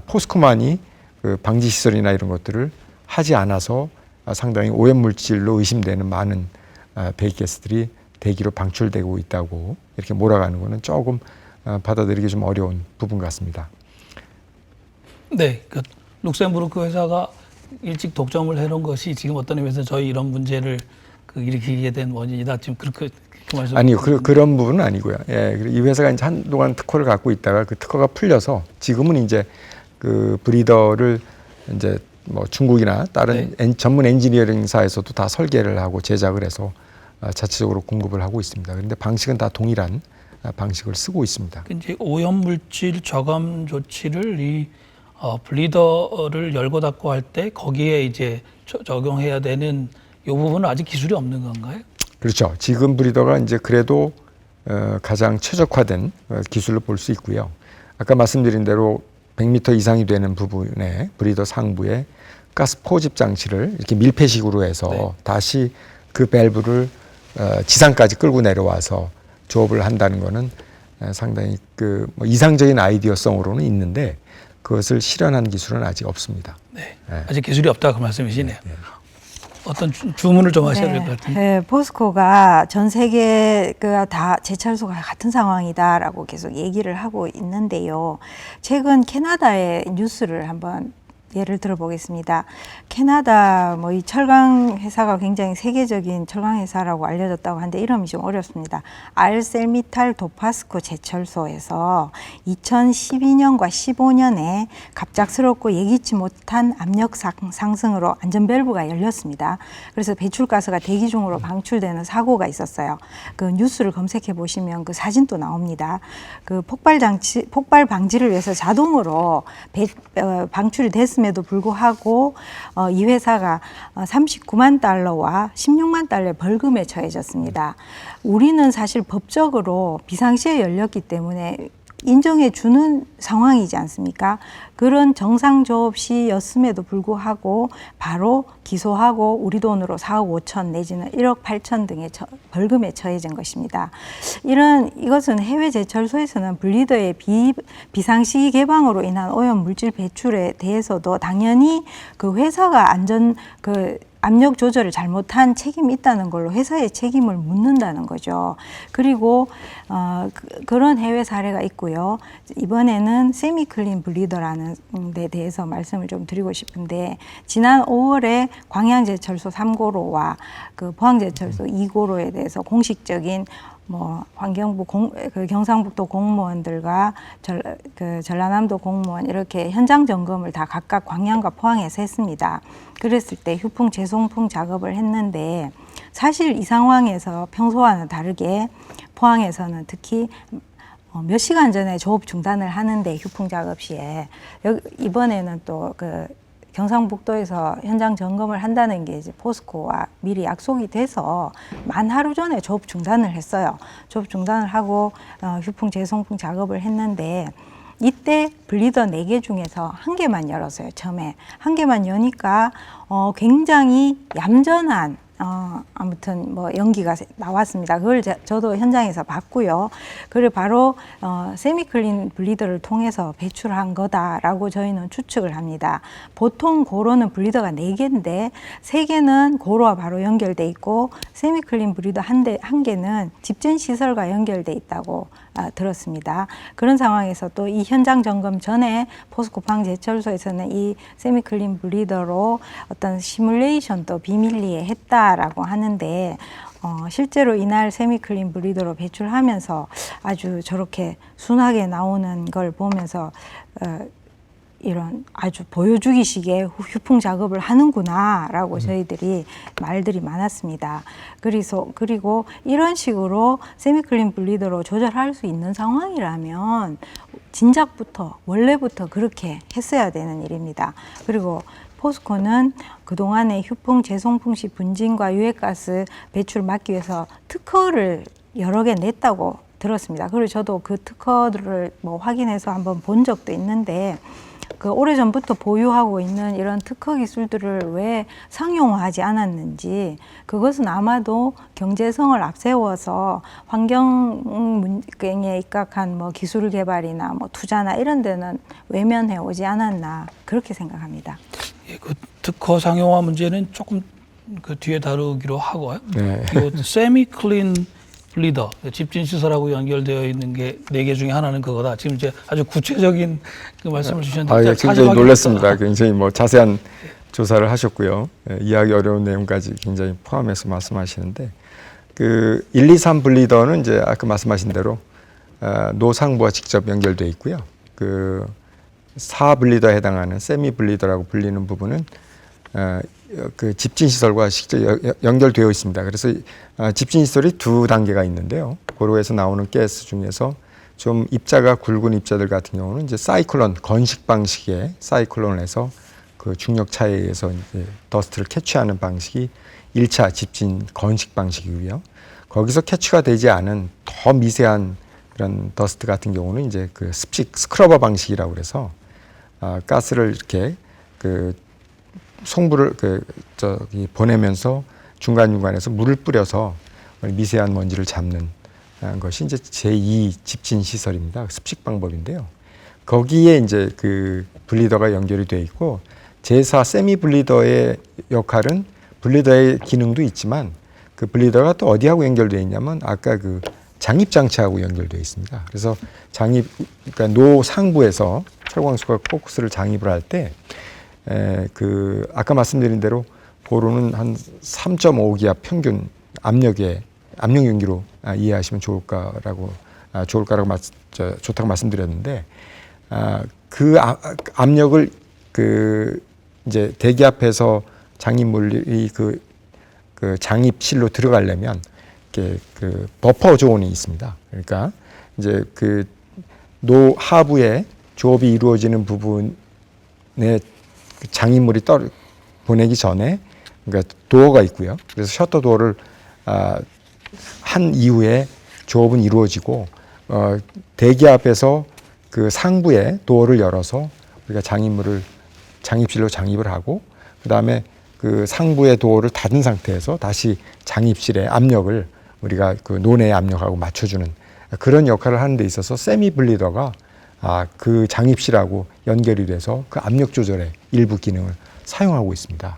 포스코만이 그 방지 시설이나 이런 것들을 하지 않아서 상당히 오염물질로 의심되는 많은 배기가스들이 대기로 방출되고 있다고 이렇게 몰아가는 것은 조금 받아들이기 좀 어려운 부분 같습니다. 네, 그 룩셈부르크 회사가 일찍 독점을 해놓은 것이 지금 어떤 의미에서 저희 이런 문제를 일으키게 된 원인이다. 지금 그렇게 그 말씀 아니요, 그런 부분은 아니고요. 예, 이 회사가 이제 한동안 특허를 갖고 있다가 그 특허가 풀려서 지금은 이제 그 브리더를 이제 뭐 중국이나 다른 전문 엔지니어링사에서도 다 설계를 하고 제작을 해서 자체적으로 공급을 하고 있습니다. 그런데 방식은 다 동일한 방식을 쓰고 있습니다. 이제 오염물질 저감 조치를 이 블리더를 열고 닫고 할 때 거기에 이제 적용해야 되는 이 부분은 아직 기술이 없는 건가요? 그렇죠. 지금 브리더가 이제 그래도 가장 최적화된 기술로 볼 수 있고요. 아까 말씀드린 대로 100m 이상이 되는 부분에 브리더 상부에 가스 포집 장치를 이렇게 밀폐식으로 해서 다시 그 밸브를 지상까지 끌고 내려와서 조업을 한다는 거는 상당히 뭐 이상적인 아이디어성으로는 있는데 그것을 실현한 기술은 아직 없습니다. 네. 아직 기술이 없다 그 말씀이시네요. 어떤 주문을 좀 하셔야 될 것 같은데. 네, 포스코가 전 세계 다 제철소가 같은 상황이다라고 계속 얘기를 하고 있는데요. 최근 캐나다의 뉴스를 한번 예를 들어보겠습니다. 캐나다 이 철강 회사가 굉장히 세계적인 철강 회사라고 알려졌다고 하는데 이름이 좀 어렵습니다. 알셀미탈 도파스코 제철소에서 2012년과 15년에 갑작스럽고 예기치 못한 압력 상승으로 안전 밸브가 열렸습니다. 그래서 배출가스가 대기 중으로 방출되는 사고가 있었어요. 그 뉴스를 검색해 보시면 그 사진도 나옵니다. 그 폭발 방지를 위해서 자동으로 방출이 됐습니다. 에도 불구하고 이 회사가 39만 달러와 16만 달러의 벌금에 처해졌습니다. 우리는 사실 법적으로 비상시에 열렸기 때문에 인정해 주는 상황이지 않습니까? 그런 정상 조업 시였음에도 불구하고 바로 기소하고 우리 돈으로 4억 5천 내지는 1억 8천 등의 벌금에 처해진 것입니다. 이것은 해외 제철소에서는 블리더의 비상시 개방으로 인한 오염 물질 배출에 대해서도 당연히 그 회사가 압력 조절을 잘못한 책임이 있다는 걸로 회사의 책임을 묻는다는 거죠. 그리고 그런 해외 사례가 있고요. 이번에는 세미클린 블리더라는 데 대해서 말씀을 좀 드리고 싶은데, 지난 5월에 광양제철소 3고로와 그 포항제철소 2고로에 대해서 공식적인 환경부 그 경상북도 공무원들과 전라남도 공무원 이렇게 현장 점검을 다 각각 광양과 포항에서 했습니다. 그랬을 때 휴풍 재송풍 작업을 했는데, 사실 이 상황에서 평소와는 다르게 포항에서는 특히 몇 시간 전에 조업 중단을 하는데, 휴풍 작업 시에 이번에는 또 경상북도에서 현장 점검을 한다는 게 이제 포스코와 미리 약속이 돼서 만 하루 전에 조업 중단을 했어요. 조업 중단을 하고 휴풍 재송풍 작업을 했는데, 이때 블리더 4개 중에서 1개만 열었어요. 처음에 1개만 여니까 굉장히 얌전한 아무튼 연기가 나왔습니다. 그걸 저도 현장에서 봤고요. 그걸 바로 세미클린 블리더를 통해서 배출한 거다라고 저희는 추측을 합니다. 보통 고로는 블리더가 4개인데 3개는 고로와 바로 연결돼 있고, 세미클린 블리더 한 개는 집전 시설과 연결돼 있다고 들었습니다. 그런 상황에서 또 이 현장 점검 전에 포스코 포항제철소에서는 이 세미클린 블리더로 어떤 시뮬레이션도 비밀리에 했다라고 하는데, 실제로 이날 세미클린 블리더로 배출하면서 아주 저렇게 순하게 나오는 걸 보면서 이런 아주 보여주기식의 휴풍 작업을 하는구나라고 저희들이 말들이 많았습니다. 그리고 이런 식으로 세미클린 블리더로 조절할 수 있는 상황이라면 진작부터 원래부터 그렇게 했어야 되는 일입니다. 그리고 포스코는 그동안에 휴풍 재송풍 시 분진과 유해가스 배출 막기 위해서 특허를 여러 개 냈다고 들었습니다. 그리고 저도 그 특허들을 확인해서 한번 본 적도 있는데, 오래전부터 보유하고 있는 이런 특허 기술들을 왜 상용화하지 않았는지, 그것은 아마도 경제성을 앞세워서 환경에 입각한 기술 개발이나 투자나 이런 데는 외면해 오지 않았나, 그렇게 생각합니다. 예, 그 특허 상용화 문제는 조금 뒤에 다루기로 하고요. 네. 세미클린 블리더, 집진 시설하고 연결되어 있는 게 4개 중에 하나는 그거다. 지금 이제 아주 구체적인 그 말씀을 주셨는데, 예, 굉장히 놀랐습니다. 굉장히 자세한 조사를 하셨고요. 이해하기 어려운 내용까지 굉장히 포함해서 말씀하시는데, 1, 2, 3 블리더는 이제 아까 말씀하신 대로 노상부와 직접 연결되어 있고요. 4 블리더에 해당하는 세미 블리더라고 불리는 부분은 집진 시설과 직접 연결되어 있습니다. 그래서 집진 시설이 2단계가 있는데요. 고로에서 나오는 가스 중에서 좀 입자가 굵은 입자들 같은 경우는 이제 사이클론, 건식 방식의 사이클론을 해서 그 중력 차에 의해서 이제 더스트를 캐치하는 방식이 1차 집진 건식 방식이고요. 거기서 캐치가 되지 않은 더 미세한 그런 더스트 같은 경우는 이제 그 습식 스크러버 방식이라고 그래서 가스를 이렇게 송부를 보내면서 중간중간에서 물을 뿌려서 미세한 먼지를 잡는 것이 이제 제2 집진 시설입니다. 습식 방법인데요. 거기에 이제 그 블리더가 연결이 되어 있고, 제4 세미 블리더의 역할은 블리더의 기능도 있지만, 그 블리더가 또 어디하고 연결되어 있냐면 아까 그 장입 장치하고 연결되어 있습니다. 그래서 그러니까 노 상부에서 철광석과 코크스를 장입을 할 때 아까 말씀드린 대로 고로는 한 3.5기압 평균 압력 용기로 이해하시면 좋다고 말씀드렸는데, 그 압력을 이제 대기압에서 장입물이 그 장입실로 들어가려면 그 버퍼 존이 있습니다. 그러니까 이제 노 하부에 조업이 이루어지는 부분에 장입물이 보내기 전에 그러니까 도어가 있고요. 그래서 셔터 도어를 한 이후에 조업은 이루어지고, 대기압에서 그 상부에 도어를 열어서 우리가 장입실로 장입을 하고, 그 다음에 그 상부의 도어를 닫은 상태에서 다시 장입실의 압력을 우리가 그 논의 압력하고 맞춰주는 그런 역할을 하는 데 있어서 세미 블리더가 그 장입실하고 연결이 돼서 그 압력 조절의 일부 기능을 사용하고 있습니다.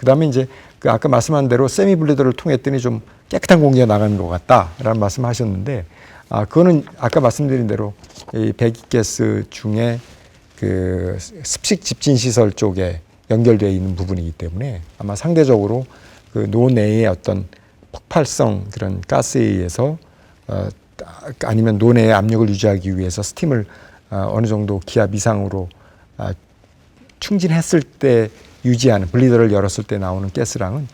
그다음에 이제 그 아까 말씀한 대로 세미 블리더를 통했더니 좀 깨끗한 공기가 나가는 것 같다라는 말씀하셨는데, 그거는 아까 말씀드린 대로 이 배기가스 중에 그 습식 집진 시설 쪽에 연결되어 있는 부분이기 때문에 아마 상대적으로 그 노내의 어떤 폭발성 그런 가스에 의해서 아니면 노내의 압력을 유지하기 위해서 스팀을 어느 정도 기압 이상으로 충진했을 때 유지하는 블리더를 열었을 때 나오는 가스랑은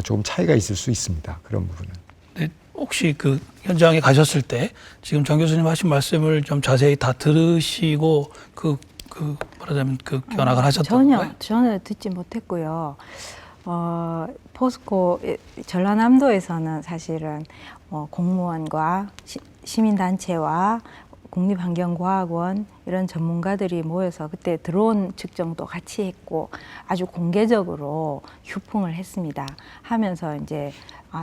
조금 차이가 있을 수 있습니다. 그런 부분은. 네, 혹시 그 현장에 가셨을 때 지금 정 교수님 하신 말씀을 좀 자세히 다 들으시고 말하자면 그 견학을 하셨던 건가요? 전혀 듣지 못했고요. 포스코 전라남도에서는 사실은 공무원과 시민단체와 국립환경과학원 이런 전문가들이 모여서 그때 드론 측정도 같이 했고 아주 공개적으로 휴풍을 했습니다. 하면서 이제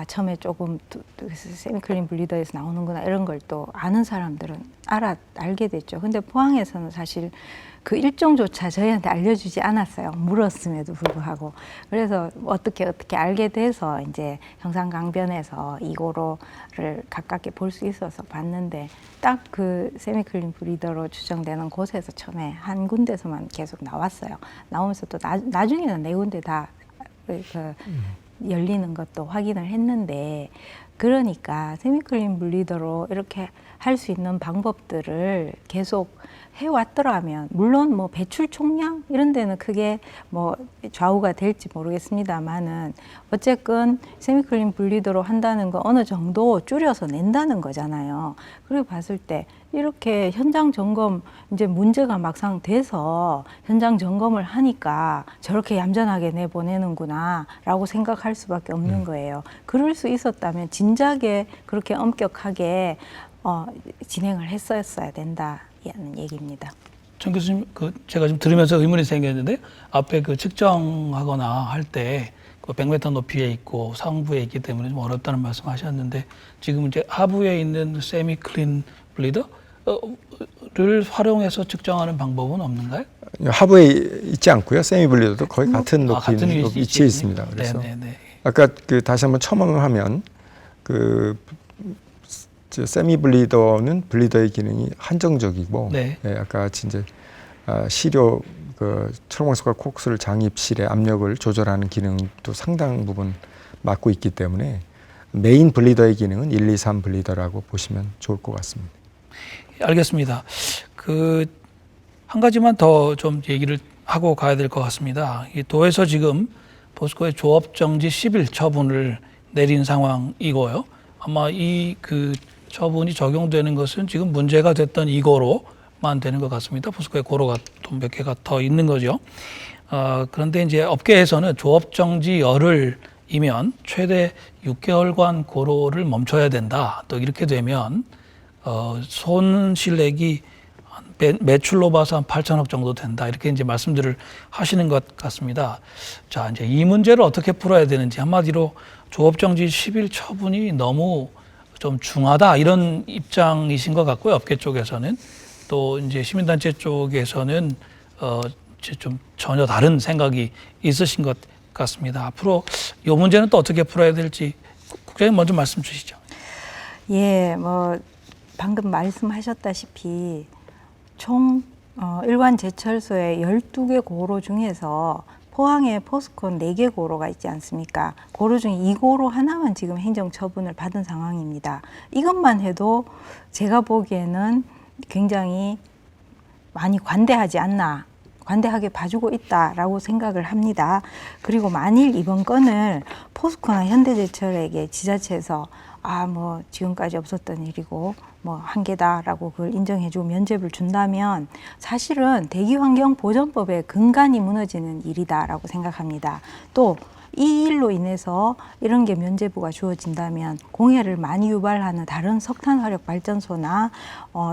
처음에 조금 세미클린 블리더에서 나오는구나 이런 걸 또 아는 사람들은 알게 됐죠. 근데 포항에서는 사실 그 일종조차 저희한테 알려주지 않았어요. 물었음에도 불구하고. 그래서 어떻게 알게 돼서 이제 형산강변에서 이고로를 가깝게 볼 수 있어서 봤는데 딱 그 세미클린 브리더로 추정되는 곳에서 처음에 한 군데서만 계속 나왔어요. 나오면서 또 나중에는 네 군데 다 열리는 것도 확인을 했는데, 그러니까 세미클린 블리더로 이렇게 할 수 있는 방법들을 계속 해왔더라면, 물론 뭐 배출 총량 이런 데는 크게 뭐 좌우가 될지 모르겠습니다만은 어쨌건 세미클린 블리더로 한다는 건 어느 정도 줄여서 낸다는 거잖아요. 그리고 봤을 때 이렇게 현장 점검 이제 문제가 막상 돼서 현장 점검을 하니까 저렇게 얌전하게 내보내는구나 라고 생각할 수밖에 없는 거예요. 그럴 수 있었다면 진작에 그렇게 엄격하게 진행을 했었어야 된다는 얘기입니다. 정 교수님, 제가 좀 들으면서 의문이 생겼는데, 앞에 그 측정하거나 할 때 그 100m 높이에 있고 상부에 있기 때문에 좀 어렵다는 말씀하셨는데, 지금 이제 하부에 있는 세미 클린 블리더를 활용해서 측정하는 방법은 없는가요? 하부에 있지 않고요. 세미 블리더도 거의 같은 높이 위치에 있습니다. 그래서 네네네. 아까 다시 한번 첨언을 하면 세미 블리더는 블리더의 기능이 한정적이고, 네. 아까 같이 이제 시료 초록색과 콕스를 장입실의 압력을 조절하는 기능도 상당 부분 맡고 있기 때문에 메인 블리더의 기능은 1, 2, 3 블리더라고 보시면 좋을 것 같습니다. 알겠습니다. 한 가지만 더 좀 얘기를 하고 가야 될 것 같습니다. 이 도에서 지금 포스코의 조업정지 10일 처분을 내린 상황이고요. 아마 이 처분이 적용되는 것은 지금 문제가 됐던 이고로만 되는 것 같습니다. 포스코의 고로가 또 몇 개가 더 있는 거죠. 그런데 이제 업계에서는 조업정지 열흘이면 최대 6개월간 고로를 멈춰야 된다. 또 이렇게 되면 손실액이 매출로 봐서 한 8천억 정도 된다. 이렇게 이제 말씀들을 하시는 것 같습니다. 자, 이제 이 문제를 어떻게 풀어야 되는지, 한마디로 조업정지 10일 처분이 너무 좀 중하다 이런 입장이신 것 같고요. 업계 쪽에서는 또 이제 시민단체 쪽에서는 좀 전혀 다른 생각이 있으신 것 같습니다. 앞으로 이 문제는 또 어떻게 풀어야 될지 국장님 먼저 말씀 주시죠. 예, 뭐 방금 말씀하셨다시피 총 일반 제철소의 12개 고로 중에서 포항에 포스콘 4개 고로가 있지 않습니까? 고로 중에 2고로 하나만 지금 행정처분을 받은 상황입니다. 이것만 해도 제가 보기에는 굉장히 많이 관대하지 않나, 관대하게 봐주고 있다라고 생각을 합니다. 그리고 만일 이번 건을 포스코나 현대제철에게 지자체에서 뭐 지금까지 없었던 일이고 뭐 한계다라고 그걸 인정해주고 면죄부를 준다면 사실은 대기환경보전법의 근간이 무너지는 일이다라고 생각합니다. 또 이 일로 인해서 이런 게 면죄부가 주어진다면 공해를 많이 유발하는 다른 석탄화력 발전소나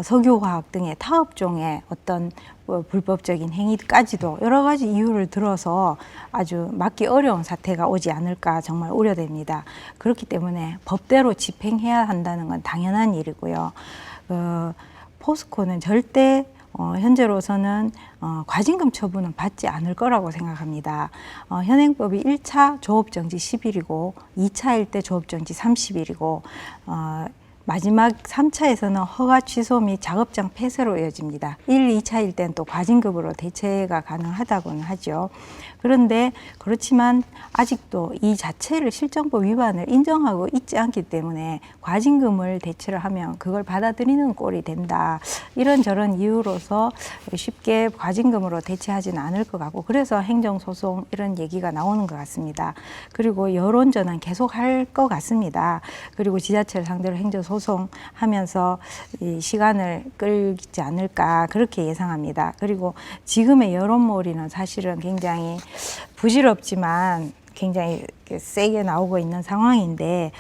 석유화학 등의 타업종의 어떤 불법적인 행위까지도 여러 가지 이유를 들어서 아주 막기 어려운 사태가 오지 않을까 정말 우려됩니다. 그렇기 때문에 법대로 집행해야 한다는 건 당연한 일이고요. 포스코는 절대 현재로서는 과징금 처분은 받지 않을 거라고 생각합니다. 현행법이 1차 조업정지 10일이고 2차일 때 조업정지 30일이고 마지막 3차에서는 허가 취소 및 작업장 폐쇄로 이어집니다. 1, 2차일 땐 또 과징금으로 대체가 가능하다고는 하죠. 그런데 그렇지만 아직도 이 자체를 실정법 위반을 인정하고 있지 않기 때문에 과징금을 대체를 하면 그걸 받아들이는 꼴이 된다. 이런저런 이유로서 쉽게 과징금으로 대체하지는 않을 것 같고 그래서 행정소송 이런 얘기가 나오는 것 같습니다. 그리고 여론전은 계속 할 것 같습니다. 그리고 지자체를 상대로 행정소송 하면서 이 시간을 끌지 않을까 그렇게 예상합니다. 그리고 지금의 여론몰이는 사실은 굉장히 부질없지만 굉장히 세게 나오고 있는 상황인데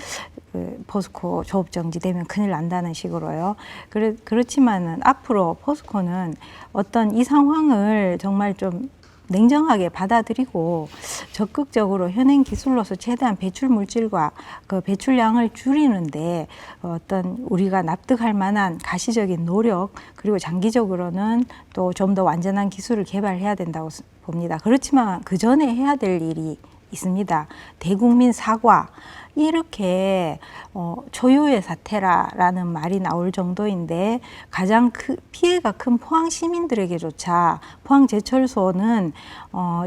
포스코 조업 정지되면 큰일 난다는 식으로요. 그렇지만은 앞으로 포스코는 어떤 이 상황을 정말 좀 냉정하게 받아들이고 적극적으로 현행 기술로서 최대한 배출 물질과 그 배출량을 줄이는데 어떤 우리가 납득할 만한 가시적인 노력 그리고 장기적으로는 또 좀 더 완전한 기술을 개발해야 된다고 봅니다. 그렇지만 그 전에 해야 될 일이 있습니다. 대국민 사과. 이렇게 초유의 사태라는 말이 나올 정도인데 가장 피해가 큰 포항 시민들에게조차 포항제철소는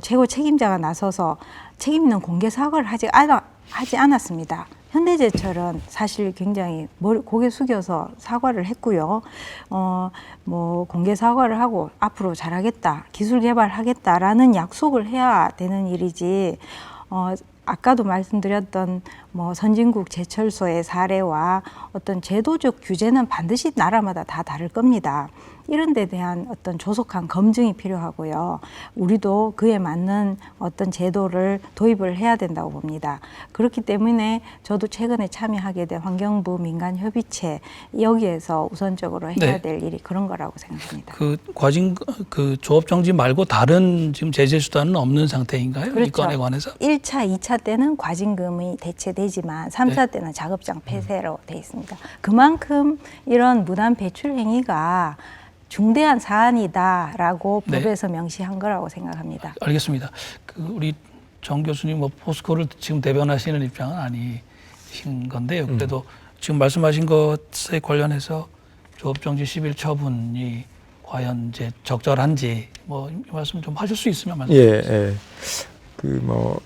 최고 책임자가 나서서 책임 있는 공개 사과를 하지 않았습니다. 현대제철은 사실 굉장히 고개 숙여서 사과를 했고요. 뭐 공개 사과를 하고 앞으로 잘하겠다, 기술 개발하겠다라는 약속을 해야 되는 일이지. 아까도 말씀드렸던 뭐 선진국 제철소의 사례와 어떤 제도적 규제는 반드시 나라마다 다 다를 겁니다. 이런 데 대한 어떤 조속한 검증이 필요하고요. 우리도 그에 맞는 어떤 제도를 도입을 해야 된다고 봅니다. 그렇기 때문에 저도 최근에 참여하게 된 환경부 민간협의체 여기에서 우선적으로 해야 될 일이 그런 거라고 생각합니다. 그 조업 정지 말고 다른 지금 제재 수단은 없는 상태인가요? 그렇죠. 이 건에 관해서? 1차, 2차 때는 과징금이 대체되지만 3차 때는 작업장 폐쇄로 돼 있습니다. 그만큼 이런 무단 배출 행위가 중대한 사안이다라고 법에서 명시한 거라고 생각합니다. 알겠습니다. 우리 정 교수님 뭐 포스코를 지금 대변하시는 입장은 아니신 건데요. 그래도 지금 말씀하신 것에 관련해서 조업정지 10일 처분이 과연 이제 적절한지 뭐 이 말씀 좀 하실 수 있으면 말씀해 주세요. 예.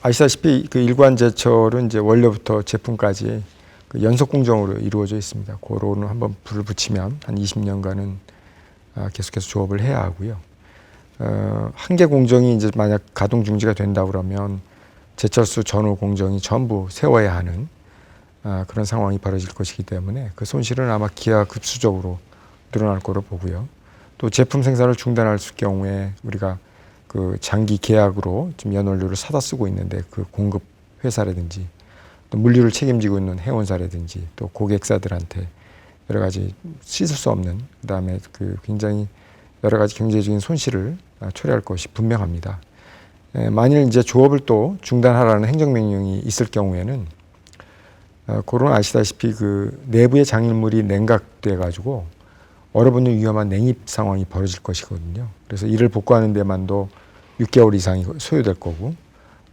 아시다시피 그 일관제철은 이제 원료부터 제품까지 그 연속 공정으로 이루어져 있습니다. 고로는 한번 불을 붙이면 한 20년간은 계속해서 조업을 해야 하고요. 한 개 공정이 이제 만약 가동 중지가 된다 그러면 제철소 전후 공정이 전부 세워야 하는 그런 상황이 벌어질 것이기 때문에 그 손실은 아마 기하급수적으로 늘어날 거로 보고요. 또 제품 생산을 중단할 경우에 우리가 그 장기 계약으로 지금 연원료를 사다 쓰고 있는데 그 공급 회사라든지 또 물류를 책임지고 있는 회원사라든지 또 고객사들한테 여러 가지 씻을 수 없는 그다음에 그 굉장히 여러 가지 경제적인 손실을 초래할 것이 분명합니다. 만일 이제 조업을 또 중단하라는 행정명령이 있을 경우에는 고로는 아시다시피 그 내부의 장일물이 냉각돼 가지고 얼어붙는 위험한 냉입 상황이 벌어질 것이거든요. 그래서 이를 복구하는 데만도 6개월 이상이 소요될 거고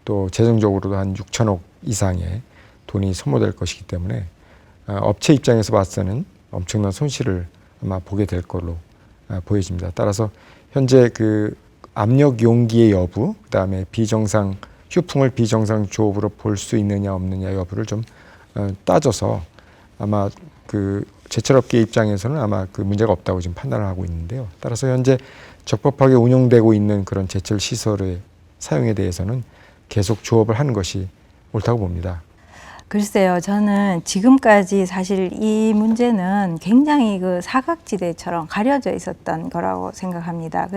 또 재정적으로도 한 6천억 이상의 돈이 소모될 것이기 때문에 업체 입장에서 봤을 때는 엄청난 손실을 아마 보게 될 걸로 보여집니다. 따라서 현재 그 압력 용기의 여부, 그다음에 비정상 휴풍을 비정상 조업으로 볼 수 있느냐 없느냐 여부를 좀 따져서 아마 그 제철업계 입장에서는 아마 그 문제가 없다고 지금 판단을 하고 있는데요. 따라서 현재 적법하게 운영되고 있는 그런 제철 시설의 사용에 대해서는 계속 조업을 하는 것이 옳다고 봅니다. 글쎄요, 저는 지금까지 사실 이 문제는 굉장히 그 사각지대처럼 가려져 있었던 거라고 생각합니다.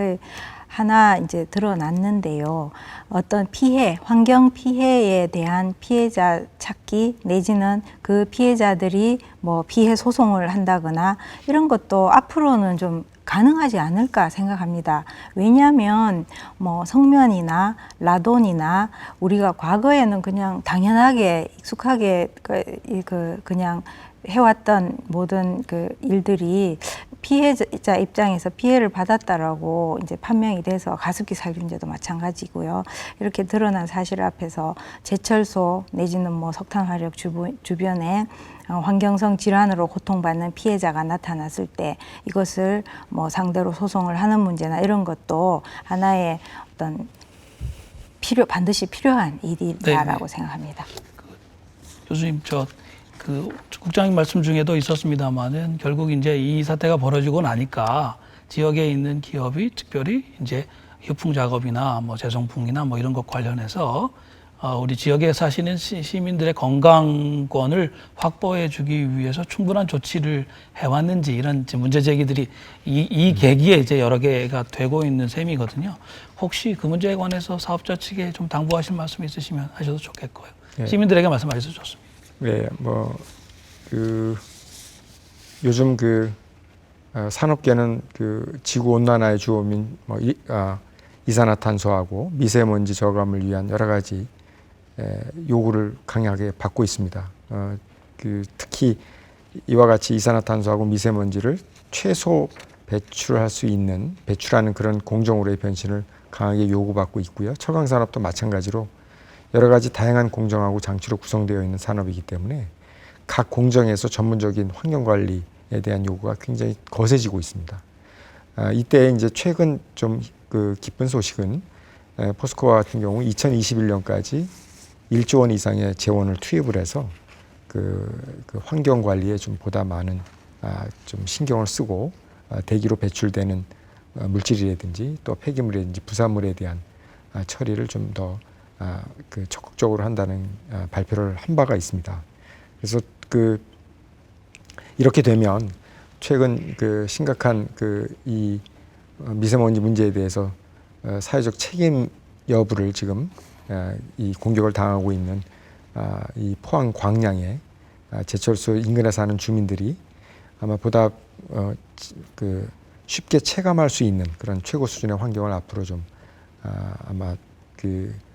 하나 이제 드러났는데요. 어떤 피해, 환경 피해에 대한 피해자 찾기 내지는 그 피해자들이 뭐 피해 소송을 한다거나 이런 것도 앞으로는 좀 가능하지 않을까 생각합니다. 왜냐하면 뭐 성면이나 라돈이나 우리가 과거에는 그냥 당연하게 익숙하게 그냥 해왔던 모든 그 일들이 피해자 입장에서 피해를 받았다라고 이제 판명이 돼서 가습기 살균제도 마찬가지고요. 이렇게 드러난 사실 앞에서 제철소 내지는 뭐 석탄 화력 주변에 환경성 질환으로 고통받는 피해자가 나타났을 때 이것을 뭐 상대로 소송을 하는 문제나 이런 것도 하나의 어떤 반드시 필요한 일이다라고 생각합니다. 교수님, 국장님 말씀 중에도 있었습니다만은 결국 이제 이 사태가 벌어지고 나니까 지역에 있는 기업이 특별히 이제 휴풍 작업이나 뭐 재송풍이나 뭐 이런 것 관련해서 우리 지역에 사시는 시민들의 건강권을 확보해 주기 위해서 충분한 조치를 해왔는지 이런 문제 제기들이 이 계기에 이제 여러 개가 되고 있는 셈이거든요. 혹시 그 문제에 관해서 사업자 측에 좀 당부하실 말씀 있으시면 하셔도 좋겠고요. 네. 시민들에게 말씀하셔도 좋습니다. 네, 요즘 산업계는 지구 온난화의 주범인 이산화탄소하고 미세먼지 저감을 위한 여러 가지 요구를 강하게 받고 있습니다. 특히 이와 같이 이산화탄소하고 미세먼지를 최소 배출할 수 있는 배출하는 그런 공정으로의 변신을 강하게 요구받고 있고요. 철강산업도 마찬가지로 여러 가지 다양한 공정하고 장치로 구성되어 있는 산업이기 때문에 각 공정에서 전문적인 환경관리에 대한 요구가 굉장히 거세지고 있습니다. 이때 이제 최근 좀 기쁜 소식은 포스코와 같은 경우 2021년까지 1조 원 이상의 재원을 투입을 해서 그 환경 관리에 좀 보다 많은 좀 신경을 쓰고 대기로 배출되는 물질이라든지 또 폐기물이라든지 부산물에 대한 처리를 좀 더 적극적으로 한다는 발표를 한 바가 있습니다. 그래서 이렇게 되면 최근 심각한 이 미세먼지 문제에 대해서 사회적 책임 여부를 지금 이 공격을 당하고 있는 이 포항 광양의 제철소 인근에 사는 주민들이 아마 보다 쉽게 체감할 수 있는 그런 최고 수준의 환경을 앞으로 좀 아마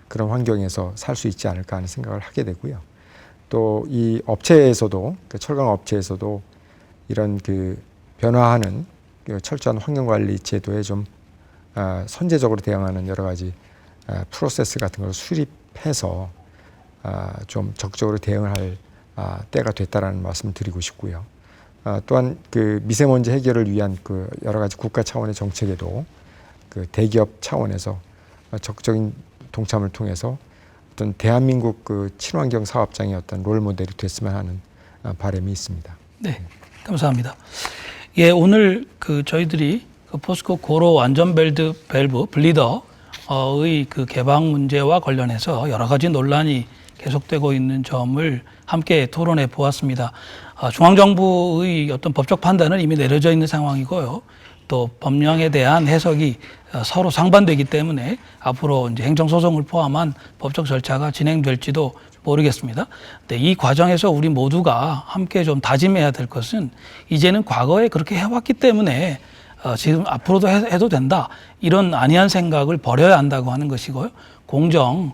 그런 환경에서 살 수 있지 않을까 하는 생각을 하게 되고요. 또 이 업체에서도 철강 업체에서도 이런 변화하는 철저한 환경 관리 제도에 좀 선제적으로 대응하는 여러 가지 프로세스 같은 걸 수립해서 좀 적극적으로 대응을 할 때가 됐다라는 말씀을 드리고 싶고요. 또한 미세먼지 해결을 위한 여러 가지 국가 차원의 정책에도 대기업 차원에서 적극적인 동참을 통해서 어떤 대한민국 친환경 사업장의 어떤 롤 모델이 됐으면 하는 바람이 있습니다. 네, 감사합니다. 예, 오늘 저희들이 포스코 고로 안전벨트 밸브 블리더의 개방 문제와 관련해서 여러 가지 논란이 계속되고 있는 점을 함께 토론해 보았습니다. 중앙정부의 어떤 법적 판단은 이미 내려져 있는 상황이고요. 또 법령에 대한 해석이 서로 상반되기 때문에 앞으로 이제 행정소송을 포함한 법적 절차가 진행될지도 모르겠습니다. 근데 이 과정에서 우리 모두가 함께 좀 다짐해야 될 것은 이제는 과거에 그렇게 해왔기 때문에 지금 앞으로도 해도 된다. 이런 안이한 생각을 버려야 한다고 하는 것이고요. 공정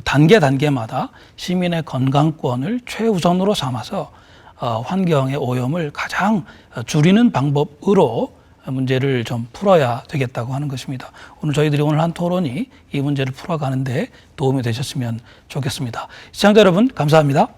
단계마다 시민의 건강권을 최우선으로 삼아서 환경의 오염을 가장 줄이는 방법으로 문제를 좀 풀어야 되겠다고 하는 것입니다. 저희들이 오늘 한 토론이 이 문제를 풀어가는데 도움이 되셨으면 좋겠습니다. 시청자 여러분, 감사합니다.